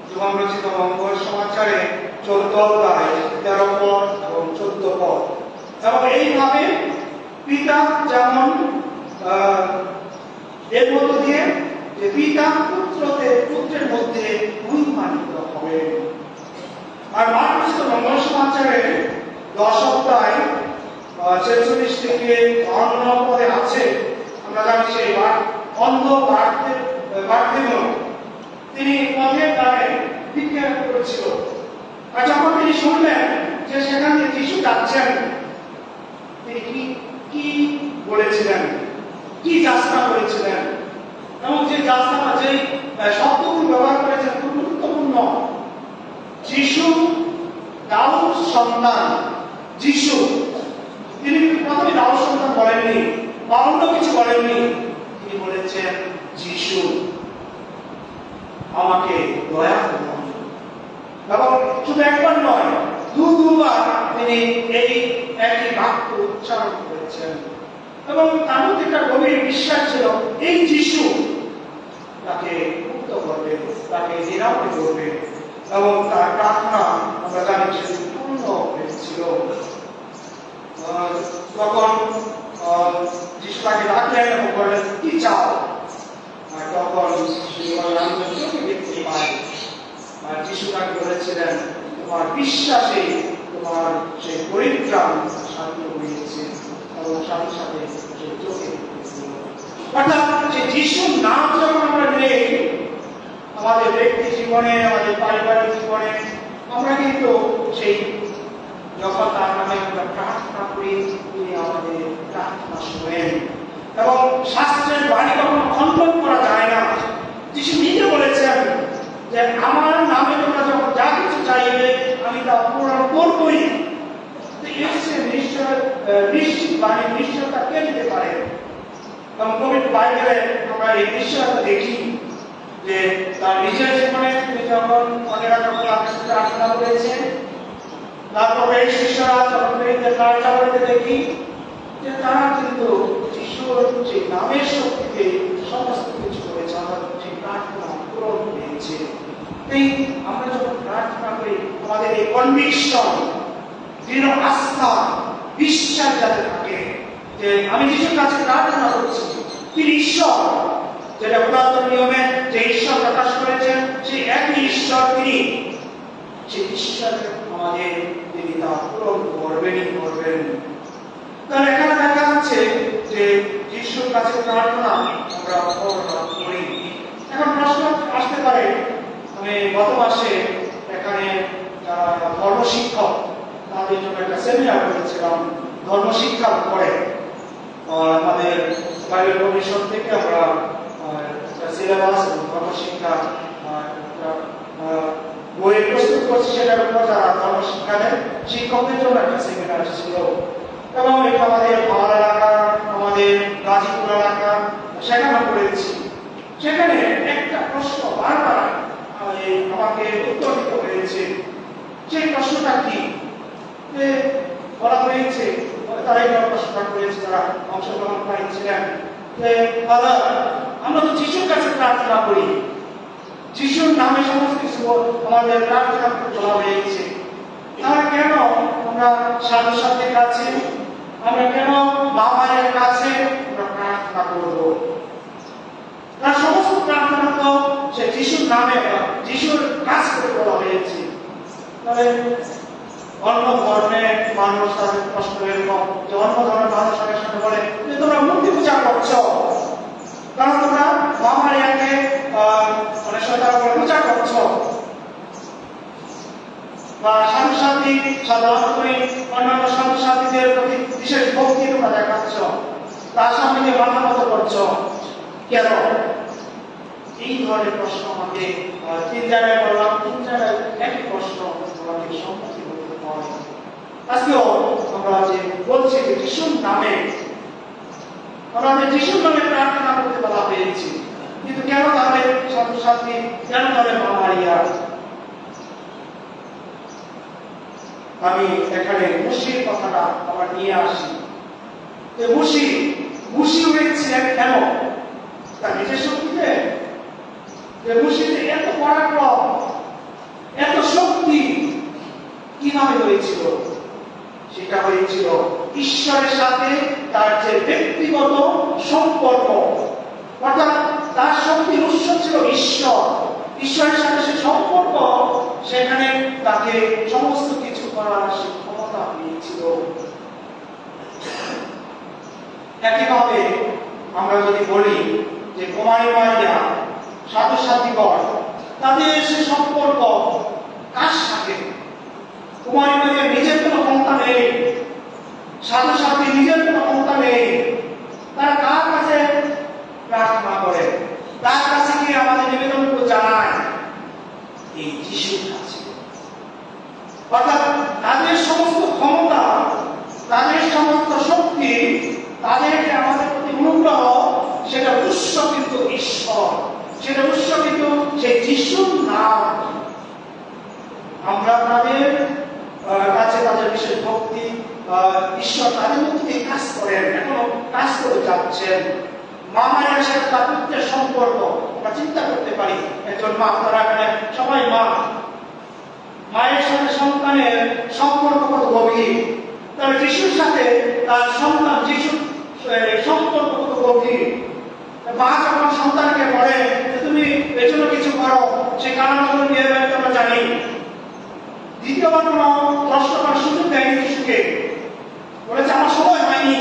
যোগানরচিত মঙ্গল সমাচারে 14 অধ্যায় 13 পদ এবং 14 পদ। এবং এইভাবে পিতা যেমন এর মধ্য দিয়ে যে পিতা পুত্রের মধ্যে মহিমান্বিত হবে। আর মার্কস মঙ্গল সমাচারে 10 অধ্যায় 46 থেকে 52 পদে আছে, আমরা জানি সেই অন্ধ বার্তিমেয় তিনি পথের ধারে ভিক্ষা করেছিল। আর যখন তিনি শুনলেন যে সেখান থেকে যিশু যাচ্ছেন, তিনি কি বলেছিলেন, কি যাচনা করেছিলেন, এবং যে যাচনা, যে শব্দগুলো ব্যবহার করেছেন খুব গুরুত্বপূর্ণ। যিশু দাউদ সন্তান যিশু, তিনি প্রথমে দাউদ সন্তান বলেননি বা অন্য কিছু বলেননি, তিনি বলেছেন যিশু আমাকে দয়া করুন। এবং শুধু একবার নয়, দুবার তিনি এই একই বাক্য উচ্চারণ করেছেন। এবং তার মধ্যে একটা গভীর বিশ্বাস ছিল এই যিশু তাকে মুক্ত করবে, তাকে নিরাপদ করবে, এবং তার প্রার্থনা আমরা জানি যে পূর্ণ হয়েছিল। তখন যিশু তাকে ডাকলেন এবং বললেন, কি চাও? আর তখন চোখে দেখতে পায়। আর যিশু তাকে বলেছিলেন, তোমার বিশ্বাসে তোমার সেই পরিত্রাণ শান্ত হয়েছে, এবং সাথে সাথে সে চোখে দেখতেছিল। অর্থাৎ যে যিশুর নাম যখন আমরা নেই আমাদের ব্যক্তি জীবনে, আমাদের পারিবারিক জীবনে, আমরা কিন্তু সেই যখন তার নামে আমরা প্রার্থনা করি, তিনি আমাদের প্রার্থনা শোনেন। এবং শাস্ত্রের বাণী কখনো খণ্ডন করা যায় না। যিশু নিজে বলেছেন যে আমার নামে তোমরা যখন যা কিছু চাইবে আমি তা পূরণ করবই। নিশ্চিত বাণী, নিশ্চয়তা কে দিতে পারে? এবং পবিত্র বাইবেলে আমরা এই নিশ্চয়তা দেখি যে তার নিজের জীবনে তিনি যখন অনেরা যখন আপনার প্রার্থনা করেছেন, তারপরে এই শিষ্যরা যখন প্রার্থনা করতে দেখি যে তারা কিন্তু যিশুর যে নামের শক্তিতে সমস্ত কিছু করেছে, আমাদের যে প্রার্থনা পূরণ হয়েছে। এই আমরা যখন প্রার্থনা করি আমাদের এই কনভিকশন, দৃঢ় আস্থা, বিশ্বাস যাতে থাকে যে আমি যিশুর কাছে প্রার্থনা করছি, তিনি ঈশ্বর, যেটা পুরাতন নিয়মে যে ঈশ্বর প্রকাশ করেছেন সেই একই ঈশ্বর, তিনি সেই ঈশ্বর আমাদের তিনি তা পূরণ করবেনই করবেন। তাহলে এখানে দেখা যাচ্ছে যে যিশুর কাছে প্রার্থনা আমরা করি। এখন প্রশ্ন আসতে পারে, আমি গত মাসে এখানে যারা ধর্মশিক্ষক তাদের জন্য একটা সেমিনার করেছিলাম ধর্মশিক্ষার উপরে। আমাদের বাইবেল কমিশন থেকে আমরা সিলেবাস এবং ধর্মশিক্ষা বই প্রস্তুত করছি, সেটার উপর যারা ধর্মশিক্ষা দেন শিক্ষকদের জন্য একটা সেমিনার ছিল। এবং এটা আমাদের ভাওয়াল এলাকা, আমাদের গাজীপুর এলাকা সেখানে করেছি। সেখানে একটা প্রশ্ন বারবার আমাকে উত্তর দিতে হয়েছে। সেই প্রশ্নটা কি? বলা হয়েছে, তারাই প্রশ্নটা করেছে, তারা অংশগ্রহণকারী ছিলেন যে দাদা, আমরা তো যিশুর কাছে প্রার্থনা করি, যিশুর নামে সমস্ত কিছু আমাদের প্রার্থনা করতে বলা হয়েছে, তাহলে কেন আমরা সাধু সাথীর কাছে, আমরা কেন মা মায়ের কাছে আমরা প্রার্থনা করব? তার সমস্ত প্রার্থনা তো সে যিশুর নামে, যিশুর কাজ করে বলা হয়েছে। তাহলে অন্য ধর্মের মানুষ তাদের প্রশ্ন এরকম যে অন্য ধর্মের মানুষ তাদের সাথে বলে যে তোমরা মূর্তি পূজা করছো, কারণ তোমরা মা মারিয়াকে অনেক সময় করে পূজা করছো, বা সাধু সাথী সাধারণত করে অন্যান্য সাধু সাথীদের প্রতি বিশেষ ভক্তি তোমরা দেখাচ্ছ, তার সামনে মাথা নত করছো কেন? এই ধরনের প্রশ্ন আমাকে 3 জায়গায় বললাম, 3 জায়গায় একই প্রশ্ন আমাকে সম্মুখীন হতে হয়। আজকেও আমরা যে বলছি যে যিশুর নামে, আমাদের যিশুর নামে প্রার্থনা করতে বলা হয়েছে, কিন্তু কেন তাহলে সাধু সাথী, কেন তাহলে মা মারিয়া? আমি এখানে মুশির কথাটা আবার নিয়ে আসি। যে মুশি হয়েছিলেন কেন? তার নিজের শক্তিতে? যে মুশিতে এত পরাক্রম, এত শক্তি কিভাবে হয়েছিল? সেটা হয়েছিল ঈশ্বরের সাথে তার যে ব্যক্তিগত সম্পর্ক, অর্থাৎ তার শক্তির উৎস ছিল ঈশ্বর, ঈশ্বরের সাথে সে সম্পর্ক, সেখানে তাকে সমস্ত কিছু করার সে ক্ষমতা পেয়েছিল। একইভাবে আমরা যদি বলি যে কুমারী মারিয়া, সাধু সাথীগণ, তাদের সে সম্পর্ক কার সাথে? কুমারী মারিয়া নিজের কোনো ক্ষমতা নেই, সাধু সাথী নিজের কোনো ক্ষমতা নেই, তারা কার কাছে প্রার্থনা করে, তার কাছে কি আমাদের নিবেদন জানায়? এই যিশুর কাছে। অর্থাৎ তাদের সমস্ত ক্ষমতা, তাদের সমস্ত শক্তি, তাদের যে আমাদের প্রতি অনুগ্রহ, সেটা উৎস কিন্তু ঈশ্বর, সেটা উৎস কিন্তু সেই যিশুর নাম। আমরা তাদের কাছে তাদের বিশেষ ভক্তি, ঈশ্বর তাদের মধ্যে কাজ করেন, এখনো কাজ করে যাচ্ছেন। মা মায়ের সাথে তার পুত্রের সম্পর্ক আমরা চিন্তা করতে পারি। একজন মা, আপনারা এখানে সবাই মা, মায়ের সাথে সন্তানের সম্পর্ক কত গভীর, তবে যিশুর সাথে তার সন্তান যিশুর সম্পর্ক কত গভীর। মা যখন সন্তানকে বলে যে তুমি এর জন্য কিছু করো, সে কারণ নিয়ে আমরা জানি। দ্বিতীয়বার কোনো প্রশ্ন করার সুযোগ দেয়নি যিশুকে, বলেছে আমার সময় হয়নি।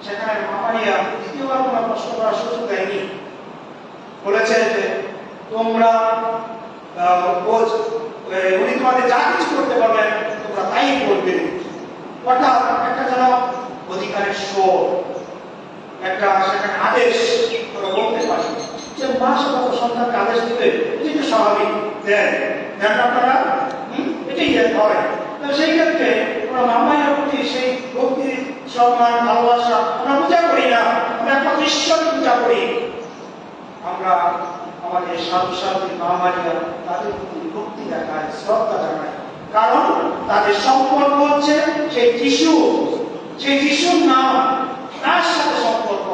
সেখানে মা মারিয়া দ্বিতীয়বার কোনো প্রশ্ন করার সুযোগ দেয়নি, বলেছে যে তোমরা উনি তোমাদের যা কিছু করতে পারবেন তোমরা তাই করবে। অর্থাৎ একটা যেন অধিকারের স্বর, একটা সেখানে আদেশ আমরা বলতে পারি যে মা সাধারণত সন্তানকে আদেশ দিবে, এটাই তো স্বাভাবিক। দেন আপনারা এটাই হয়। সেই ক্ষেত্রে আমরা মামাইয়ের প্রতি সেই ভক্তি, সম্মান, ভালোবাসা আমরা পূজা করি না, আমরা একমাত্র ঈশ্বরকে পূজা করি। আমরা আমাদের সাধু সাধু মামাইয়া তাদের প্রতি ভক্তি দেখায়, শ্রদ্ধা জানায়, কারণ তাদের সম্পর্ক হচ্ছে সেই যিশু, সেই যিশুর নাম, তার সাথে সম্পর্ক,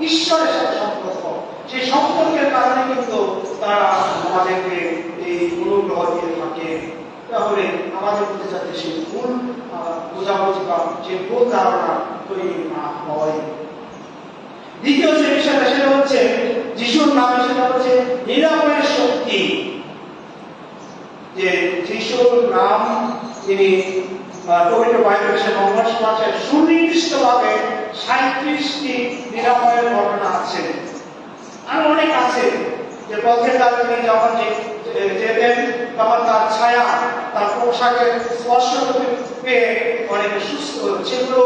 ঈশ্বরের সাথে সম্পর্ক। সেই সম্পর্কের কারণে কিন্তু তারা আমাদেরকে এই অনুগ্রহ দিয়ে থাকে। তাহলে আমাদের মধ্যে যাতে সেই ভুল বোঝাবুঝি বা যে ভুল ধারণা তৈরি না হয়। দ্বিতীয় যে বিষয়টা সেটা হচ্ছে যিশুর নামে, সেটা হচ্ছে নিরাময়ের শক্তি। যে যিশুর নাম, তিনি পবিত্র বাইবেলে মঙ্গল সমাজের সুনির্দিষ্টভাবে 37টি নিরাময়ের ঘটনা আছে। আর অনেক আছে যে পথের দ্বারা তিনি যখন যেতেন তখন তার ছায়া, তার পোশাকের স্পর্শ পেয়ে অনেকে সুস্থ, সেগুলো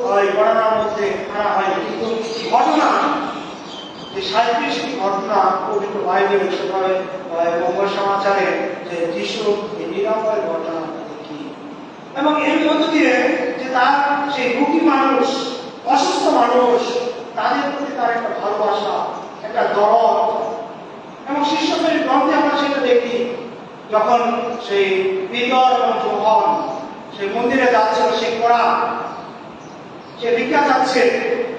ওই ঘটনার মধ্যে আনা হয়। কিন্তু ঘটনা যে 37টি ঘটনা পবিত্র বাইবেলে সেভাবে মঙ্গল সমাচারে যে যিশু এই নিরাময়ের ঘটনা দেখি, এবং এর মধ্য দিয়ে যে তার সেই রোগী মানুষ, অসুস্থ মানুষ, তাদের প্রতি তার একটা ভালোবাসা, একটা দরদ। এবং শিষ্যদের গ্রন্থে আমরা সেটা দেখি, যখন সেই পিতর এবং যোহন সেই মন্দিরে যাচ্ছিল, সেই কোড়া, সে ভিক্ষা যাচ্ছে,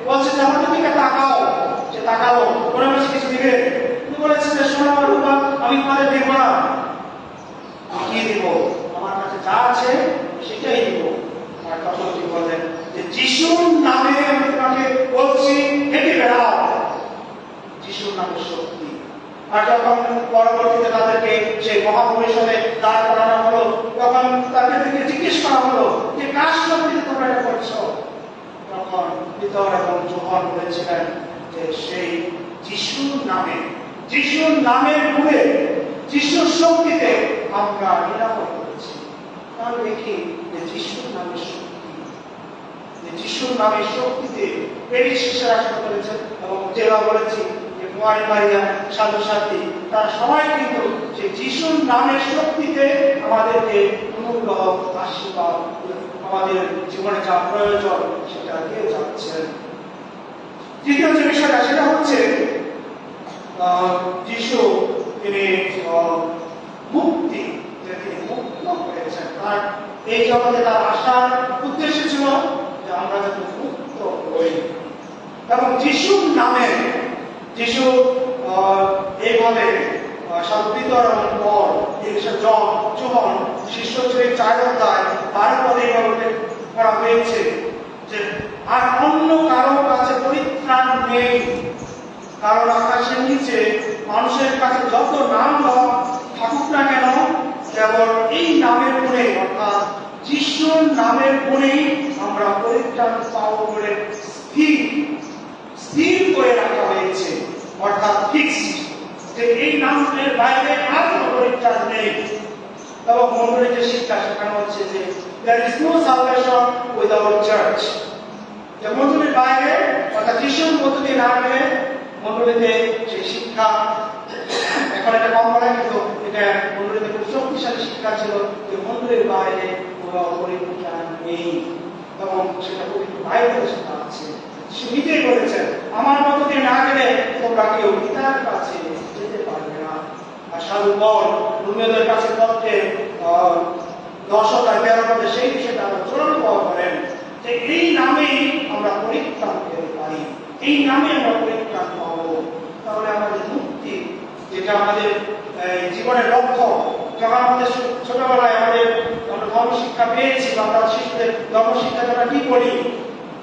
বলছে যে আমার দিকে তাকাও। সে তাকালো, ওরা বলছে কিছু দিবে, তিনি বলেছে যে সোনা রূপা আমি তোমাদের দেব না, কি দিব, আমার কাছে যা আছে সেটাই দিব। আর তখন তিনি বলেন যে যিশুর নামে আমি তোমাকে বলছি, হেঁটে বেড়াও। যিশুর নামে শক্তি। আর যখন পরবর্তীতে তাদেরকে সেই মহাপরিষদে দাঁড় করানো হলো, তখন তাদেরকে জিজ্ঞেস করা হলো যে কার শক্তিতে তোমরা এটা করছো, তখন পিতর এবং যোহন বলেছিলেন যে সেই যিশুর নামে, যিশুর নামের গুণে, যিশুর শক্তিতে আমরা নিরাপদ করেছি। তাহলে দেখি যে যিশুর নামের শক্তি, যে যিশুর নামের শক্তিতে পেরিস শিষ্যরা আসতে করেছেন। এবং যেটা বলেছি যে কুমারী মারিয়া, সাধু সাথী, তারা সবাই কিন্তু সেই যিশুর নামের শক্তিতে আমাদেরকে অনুগ্রহ, আশীর্বাদ, আমাদের জীবনে যা প্রয়োজন সেটা দিয়ে যাচ্ছেন। তৃতীয় যে বিষয়টা সেটা হচ্ছে যিশু তিনি মুক্তি, যে তিনি মুক্ত করেছেন। তার এই জগতে তার আসার উদ্দেশ্য ছিল যে আমরা যাতে মুক্ত হই। এবং যিশুর নামে যিশু এইভাবে বিতরণ পর যোহন শিষ্য 4 অধ্যায় 12 পদে এইভাবে করা হয়েছে যে আর অন্য কারো কাছে পরিত্রাণ নেই, কারণ আকাশের নিচে মানুষের কাছে যত নাম থাকুক না কেন কেবল এই নামের গুণে, অর্থাৎ যিশুর নামের গুণেই আমরা পরিত্রাণ পাবো বলে স্থির করে রাখা হয়েছে। অর্থাৎ ফিক্সড, যে এই নামের বাইরে আর কোনো পরিত্রাণ নেই। এবং মন্দিরের যে শিক্ষা শেখানো হচ্ছে যে there is no salvation without church, যে মন্দিরের বাইরে অর্থাৎ যিশুর মধ্য দিয়ে না গেলে মন্দিরেতে সেই শিক্ষা, এখন এটা কম বলা কিন্তু এটা মন্দিরেতে খুব শক্তিশালী শিক্ষা ছিল যে মন্দিরের বাইরে কোনো পরিত্রাণ নেই। এবং সেটা পবিত্র বাইবেলে শেখা আছে। সে নিজেই বলেছেন আমার মধ্য দিয়ে না গেলে তোমরা কেউ পিতার কাছে যেতে পারবে না। আর সাধু পল রোমীয়দের কাছে পত্রে 10 অধ্যায় 13 পদে সেই বিষয়টা আরো জোরালো করেন যে এই নামেই আমরা পরিত্রাণ পেতে পারি। এই নামে আমরা পরিত্রাণ পাবো, তাহলে আমাদের মুক্তি, যেটা আমাদের জীবনের লক্ষ্য, যখন আমাদের ছোটবেলায় আমরা ধর্মশিক্ষা পেয়েছি বা আমরা শিশুদের ধর্মশিক্ষা দ্বারা কি করি,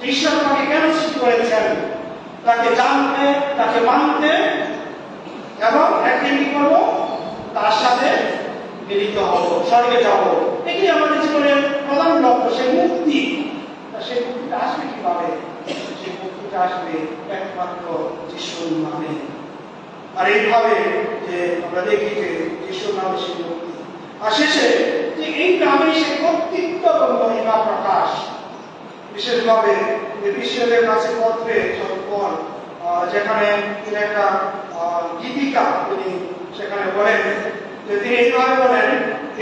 ঈশ্বর তাকে কেন সৃষ্টি করেছেন, তাকে জানতে, তাকে মানতে এবং একদিন কি করবো, তার সাথে মিলিত হব, স্বর্গে যাব। এটি আমাদের জীবনের প্রধান লক্ষ্য, সেই মুক্তি। সেই মুক্তিটা আসবে কিভাবে? সেই মুক্তিটা আসবে একমাত্র যিশুর নামে। আর এইভাবে যে আমরা দেখি যে যিশুর নামে সেই মুক্তি। আর শেষে যে এই নামে সেই কর্তৃত্ব এবং মহিমা প্রকাশ, বিশেষভাবে এফেসীয়দের কাছে পত্রে পল যেখানে তিনি একটা গীতিকা তিনি সেখানে বলেন যে তিনি এইভাবে বলেন,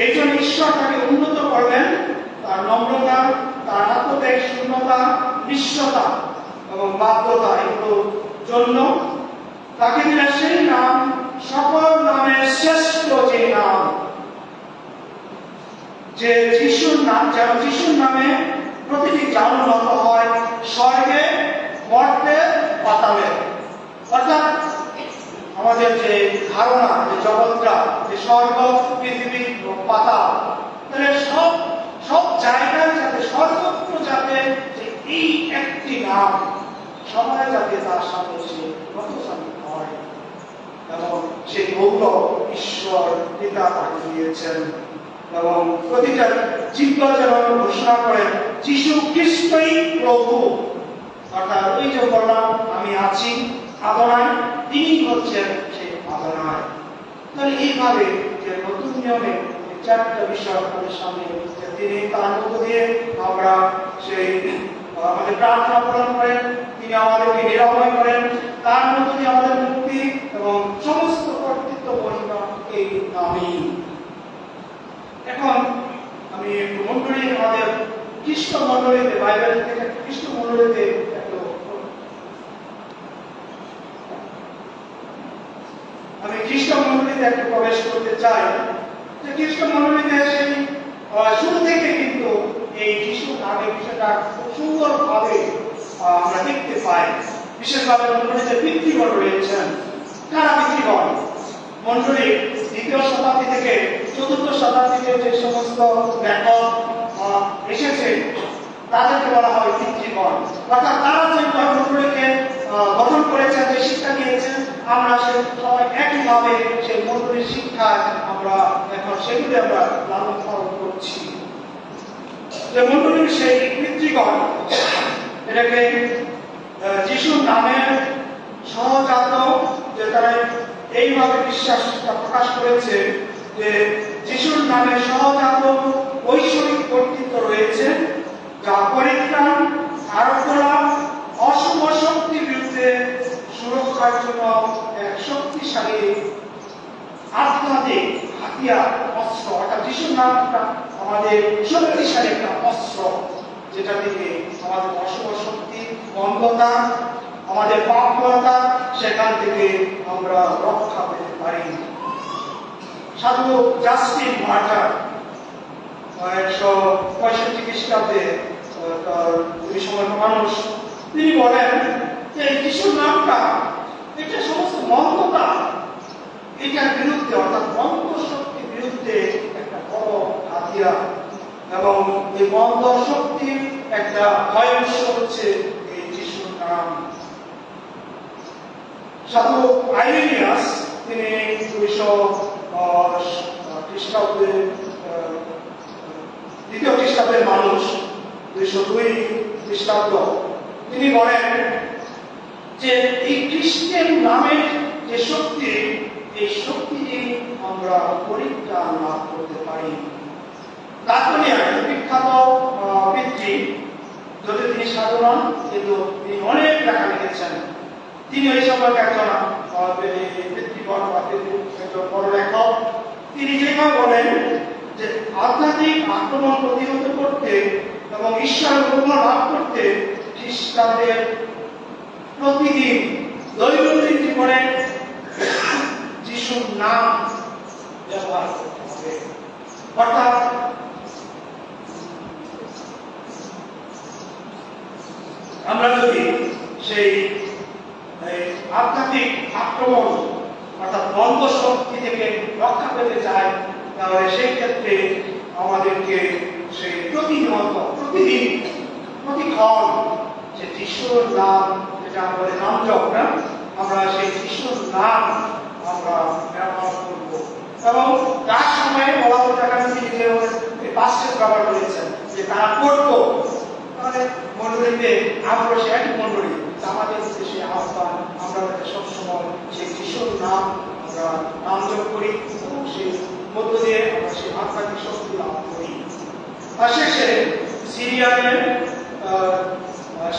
এই জন্য ঈশ্বর তাকে উন্নত করলেন তার নম্রতা, তার আত্মত্যাগ, শূন্যতা, নিঃস্বতা এবং বাধ্যতা এগুলোর জন্য তাকে দিলেন সেই নাম, সকল নামের শ্রেষ্ঠ যে নাম, যে যিশুর নাম, যেন যিশুর নামে প্রতিটি জানো নত হয় স্বর্গে, মর্তে, পাতালে। অর্থাৎ আমাদের যে ধারণা, যে জগৎটা, যে স্বর্গ, পৃথিবী, পাতাল, তাহলে সব জায়গায় যাতে সর্বত্র যাতে এই একটি নাম সবাই যাতে তার সামনে সে নতজানু হয়, এবং সেই গৌরব ঈশ্বর পিতা তাকে দিয়েছেন। এবং প্রতিটা জিহ্বা যেন ঘোষণা করেন যিশু খ্রিস্টই প্রভু। অর্থাৎ ওই যে বললাম আমি আছি আদনায়, তিনি হচ্ছেন সেই আদনায়। তাহলে এইভাবে যে নতুন নিয়মে চারটা বিষয় আমাদের সামনে তিনি তার মধ্য দিয়ে আমরা সেই আমাদের প্রার্থনা পূরণ করেন, তিনি আমাদেরকে নিরাময় করেন, তার মধ্য দিয়ে আমাদের মুক্তি এবং সমস্ত কর্তৃত্ব মহিমা এই নামই। এখন আমি একটু মন্ডলী, আমাদের খ্রিস্ট মন্ডলীতে, বাইবেল থেকে খ্রিস্ট মন্ডলীতে একটু আমি খ্রিস্ট মন্ডলীতে একটু প্রবেশ করতে চাই। যে খ্রিস্ট মন্ডলীতে সেই শুরু থেকে কিন্তু এই যিশু নামের বিষয়টা খুব সুন্দরভাবে আমরা দেখতে পাই। বিশেষভাবে মন্ডলীতে পিতৃগণ রয়েছেন। কারা পিতৃগণ? মন্ডলী দ্বিতীয় শতাব্দী থেকে চতুর্থ শতাব্দীতে যে সমস্ত লেখক এসেছে তাদেরকে বলা হয় পিতৃগণ। অর্থাৎ তারা যে মন্ডলীকে গঠন করেছেন, যে শিক্ষা দিয়েছেন, আমরা সে সবাই একইভাবে সেই মন্ডলীর শিক্ষায় আমরা এখন সেগুলি আমরা লালন পালন করছি। যে মন্ডলীর সেই পিতৃগণ এটাকে যিশুর নামে সহজাত, যে তারা এইভাবে বিশ্বাসটা প্রকাশ করেছে যে যিশুর নামে সহজাত ঐশ্বরিক কর্তৃত্ব রয়েছে, যা পরিত্রাণ, আরোগ্য লাভ, অশুভ শক্তির বিরুদ্ধে সুরক্ষার জন্য এক শক্তিশালী আধ্যাত্মিক হাতিয়ার, অস্ত্র। অর্থাৎ যিশুর নামটা আমাদের শক্তিশালী একটা অস্ত্র, যেটা থেকে আমাদের অশুভ শক্তি, অন্ধতা, আমাদের পাপলতা, সেখান থেকে আমরা রক্ষা পেতে পারি। সাধু জাস্টিন মার্টার 165 খ্রিস্টাব্দে ওই সময় মানুষ, তিনি বলেন যে যিশুর নামটা এটা সমস্ত মন্দতা, এটার বিরুদ্ধে, অর্থাৎ মন্দ শক্তির বিরুদ্ধে একটা বড় হাতিয়ার। এবং এই মন্দ শক্তির একটা ভয়াংশ হচ্ছে এই যিশুর নাম। সাধু আইরেনিয়াস, তিনি 200 খ্রিস্টাব্দে, দ্বিতীয় খ্রিস্টাব্দের মানুষ, 202 খ্রিস্টাব্দ, তিনি বলেন যে এই খ্রিস্টের নামের যে শক্তি, এই শক্তি দিয়ে আমরা পরিত্রাণ লাভ করতে পারি। দার্শনিক বিখ্যাত পিতৃ, যদি তিনি সাধু নন কিন্তু তিনি অনেক লেখা লিখেছেন, তিনি ওই সম্পর্কে একজন পিতৃগণ বা একজন বড় লেখক। তিনি যেভাবে বলেন যে আধ্যাত্মিক আক্রমণ প্রতিহত করতে এবং ঈশ্বরের অনুগ্রহ লাভ করতে খ্রিস্টানদের প্রতিদিন দৈনন্দিন জীবনে যিশুর নাম ব্যবহার করতে হবে। অর্থাৎ আমরা যদি সেই আধ্যাত্মিক আক্রমণ অর্থাৎ দ্বন্দ্ব শক্তি থেকে রক্ষা পেতে চায়, তাহলে সেই ক্ষেত্রে আমাদেরকে সেই প্রতিনিয়ত প্রতিদিন প্রতিক্ষণ যে যিশুর নাম, যেটা আমাদের নাম জপ না, আমরা সেই যিশুর নাম আমরা ব্যবহার করব। এবং তার সময়ে বলা হতে পারে তিনি যে পাঁচটা ব্যবহার করেছেন যে তারা করতো, তাহলে মন্ডলীতে আমরা সে এক মন্ডলী, আমাদের দেশে আহ্বান আমরা সবসময় সেই যিশুর নাম আমরা নাম জপ করি এবং সেই মধ্য দিয়ে আমরা সেই আধ্যাত্মিক শক্তি লাভ করি। আর শেষে সিরিয়ানের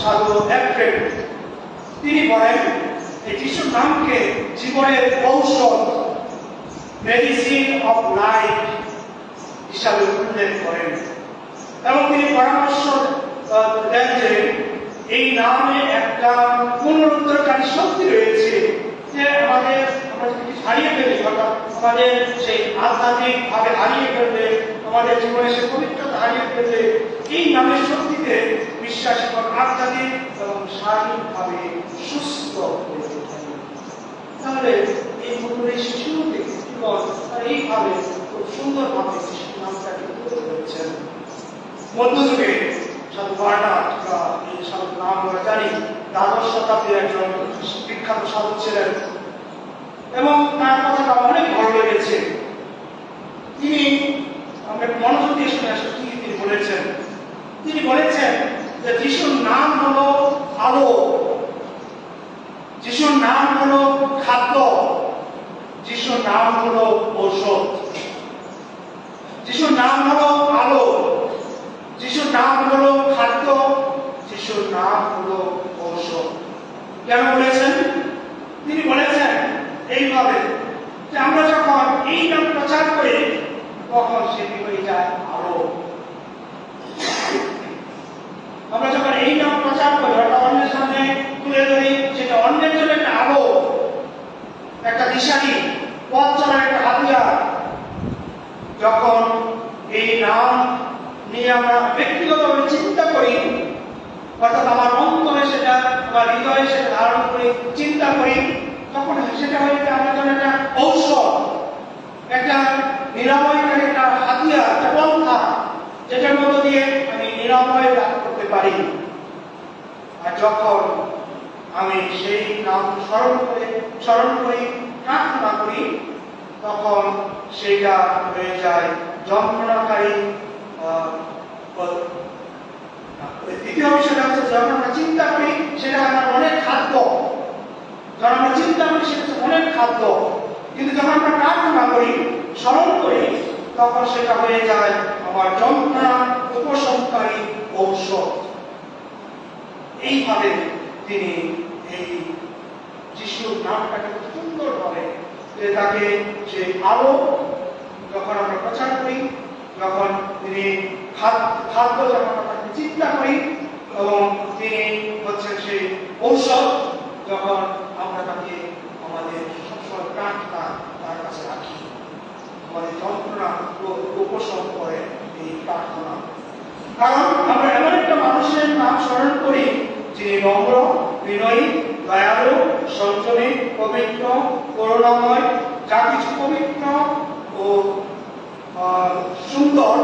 সাধু এফ্রেম তিনি বলেন এই যিশুর নামকে জীবনের ঔষধ, মেডিসিন অফ লাইফ হিসাবে উল্লেখ করেন এবং তিনি পরামর্শ দেন যে এই নামে একটা পুনরুদ্ধারকারী শক্তি রয়েছে, যে আমরা যদি হারিয়ে ফেলি অর্থাৎ আমাদের সেই আধ্যাত্মিক ভাবে হারিয়ে ফেললে, আমাদের জীবনে সে পবিত্রতা হারিয়ে ফেললে এই নামের শক্তিতে বিশ্বাসী আধ্যাত্মিক এবং শারীরিক ভাবে সুস্থ হয়ে ওঠে। তাহলে এই মন্ডলীর শিশুকে এইভাবে খুব সুন্দরভাবে শিশু নামটাকে তুলে ধরেছেন। মধ্যযুগে সাধু বার্নার্ড, এই সাধু নাম আমরা জানি, দ্বাদশ শতাব্দীর একজন বিখ্যাত সাধু ছিলেন এবং তার কথাটা অনেক ভালো লেগেছে। তিনি আমাকে মনোযোগ দিয়ে শুনে আসলে কি তিনি বলেছেন। তিনি বলেছেন যে যিশুর নাম হলো আলো, যিশুর নাম হলো খাদ্য, যিশুর নাম হলো ঔষধ। যিশুর নাম হলো আলো, যিশুর নাম হলো খাদ্য, যিশুর নাম হলো ঔষধ। কেন বলেছেন? তিনি বলেছেন এইভাবে যে আমরা যখন এই নাম প্রচার করি তখন সেটি হয়ে যায় আলো। আমরা যখন এই নাম প্রচার করি, অর্থাৎ অন্যের সামনে তুলে ধরি, সেটা অন্যের জন্য একটা আলো, একটা দিশারি, পথ চলার একটা হাতিয়ার। যখন এই নাম নিয়ে আমরা ব্যক্তিগতভাবে চিন্তা করি, অর্থাৎ আমার অন্তরে সেটা, আমার হৃদয়ে সেটা ধারণ করি, চিন্তা করি, তখন সেটা হয়ে যায় আমার জন্য একটা ঔষধ, একটা নিরাময়কারী একটা হাতিয়ার, একটা পন্থা, যেটার মধ্য দিয়ে আমি নিরাময় লাভ করতে পারি। আর যখন আমি সেই নাম স্মরণ করি, প্রার্থনা করি, তখন সেটা হয়ে যায় যন্ত্রণাকারী। দ্বিতীয় বিষয়টা হচ্ছে যখন আমরা চিন্তা করি সেটা আমার অনেক খাদ্য, যখন আমরা চিন্তা করি সেটা অনেক খাদ্য, কিন্তু যখন আমরা প্রার্থনা করি, স্মরণ করি, তখন সেটা হয়ে যায় আমার যন্ত্রণা উপশমকারী ঔষধ। এইভাবে তিনি এই যিশুর নামটাকে সুন্দরভাবে তাকে সেই আলো যখন আমরা প্রচার করি, যখন তিনি খাদ্য যখন আমরা চিন্তা করি, এবং তিনি হচ্ছেন সেই ঔষধ যখন আমরা তাকে আমাদের সবসময় প্রার্থনা তার কাছে রাখি, আমাদের যন্ত্রণা উপশম করে এই প্রার্থনা। কারণ আমরা এমন একটা মানুষের নাম স্মরণ করি যিনি নম্র, বিনয়ী, দয়ালু, সংযমী, পবিত্র, করুণাময়, যা কিছু পবিত্র ও সুন্দর,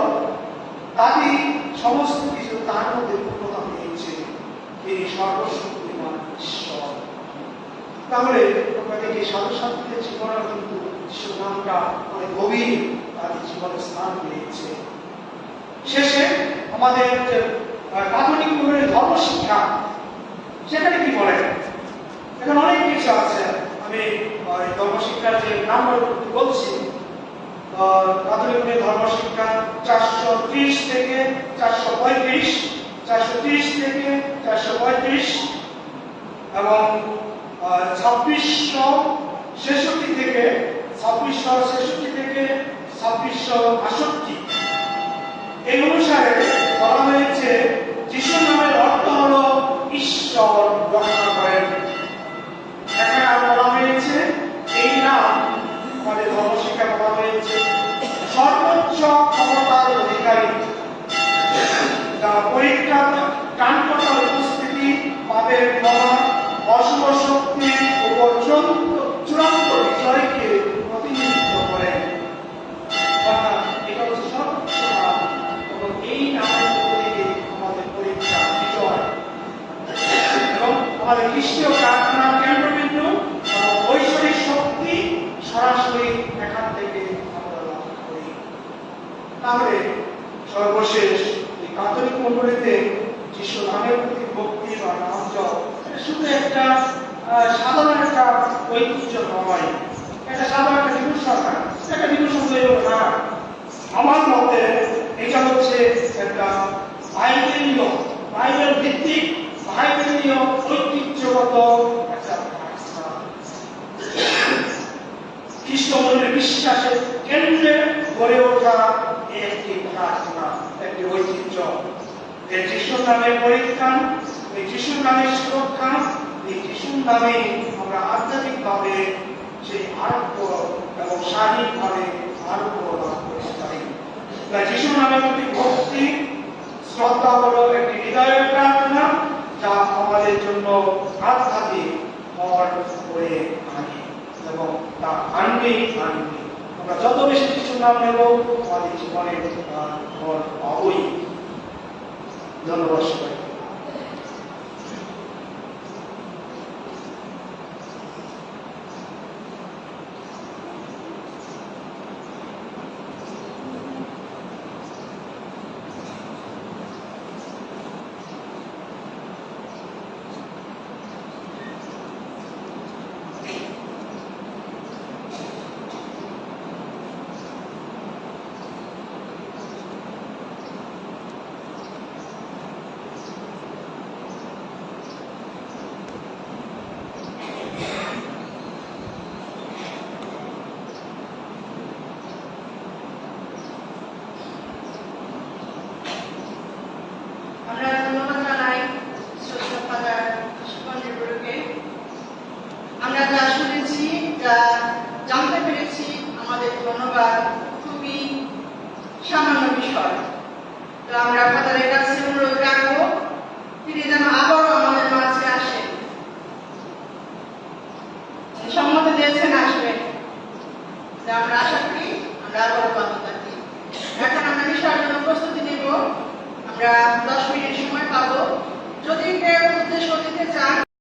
তারই সমস্ত কিছু তার মধ্যে পূর্ণতা পেয়েছে। তিনি সর্বশক্তিমান ঈশ্বর। তাহলে আপনাদের এই সাধু সাধুদের জীবনে কিন্তু যিশুর নামটা অনেক গভীর তাদের জীবনে স্থান পেয়েছে। শেষে আমাদের যে কাথলিক মন্দিরের ধর্মশিক্ষা, সেখানে কি বলে? এখানে অনেক কিছু আছে। আমি ধর্মশিক্ষার যে নাম্বার বলছি, কাথলিক ধর্মশিক্ষা 430 থেকে 435, 430 থেকে 435 এবং 2666 থেকে 2668 এই অনুসারে বলা হয়েছে যিশু নামের অর্থ হলো ঈশ্বর রক্ষা করেন। এখানে আর বলা হয়েছে এই নাম, আমাদের ধর্মশিক্ষা বলা হয়েছে সর্বোচ্চ ক্ষমতার অধিকারী, যারা পরীক্ষা, কানকটার উপস্থিতি, পাপের ক্ষমা, অশুভ শক্তির আমাদের খ্রিস্টীয় প্রার্থনা কেন্দ্রবিন্দু এবং ঐশ্বরিক শক্তি সরাসরি এখান থেকে আমরা লাভ করি। তাহলে সর্বশেষ এই কাতোলিক মণ্ডলীতে যিশু নামের প্রতি ভক্তি বা নাম জপ এটা শুধু একটা সাধারণ একটা ঐতিহ্য নয়, এটা সাধারণ একটা ডিভোশন না, একটা ডিভোশন তৈরি না। আমার মতে এটা হচ্ছে একটা বাইবেল ভিত্তিক বাইবেলীয় ঐতিহ্যগত একটা প্রার্থনা। খ্রিস্ট মন্দিরের বিশ্বাসের কেন্দ্রে গড়ে ওঠা একটি প্রার্থনা, একটি ঐতিহ্য। এই যিশুর নামের পরিত্রাণ, এই যিশুর নামের সুরক্ষা, এই যিশুর নামে আমরা আধ্যাত্মিকভাবে সেই আরোগ্য এবং শারীরিকভাবে আরোগ্য লাভ করতে পারি। তাই যিশুর নামের প্রতি ভক্তি শ্রদ্ধা হলো একটি হৃদয়ের প্রার্থনা, যা আমাদের জন্য আধ্যাত্মিক ফল করে আনে এবং তা আনবেই আনবে। আমরা যত বেশি যিশুর নাম নেব আমাদের জীবনে তার ফল পাবই। ধন্যবাদ সবাই। আমরা ধন্যবাদ জানাই শ্রদ্ধা ফাদার সুকান্তের গুরুকে। আমরা যা শুনেছি, যা জানতে পেরেছি, আমাদের ধন্যবাদ খুবই সামান্য বিষয়। তো আমরা ফাদারের কাছে অনুরোধ রাখবো তিনি যেন আবারও আমাদের মাঝে আসেন, সম্মতি দিয়েছেন আসবেন। আমরা আশা করি আমরা আবারও পাবো থাকি। এখন আমরা বিষয়ের জন্য প্রস্তুতি নেব। আমরা 10 মিনিট সময় পাবো। যদি কেউ উদ্দেশ্য দিতে চান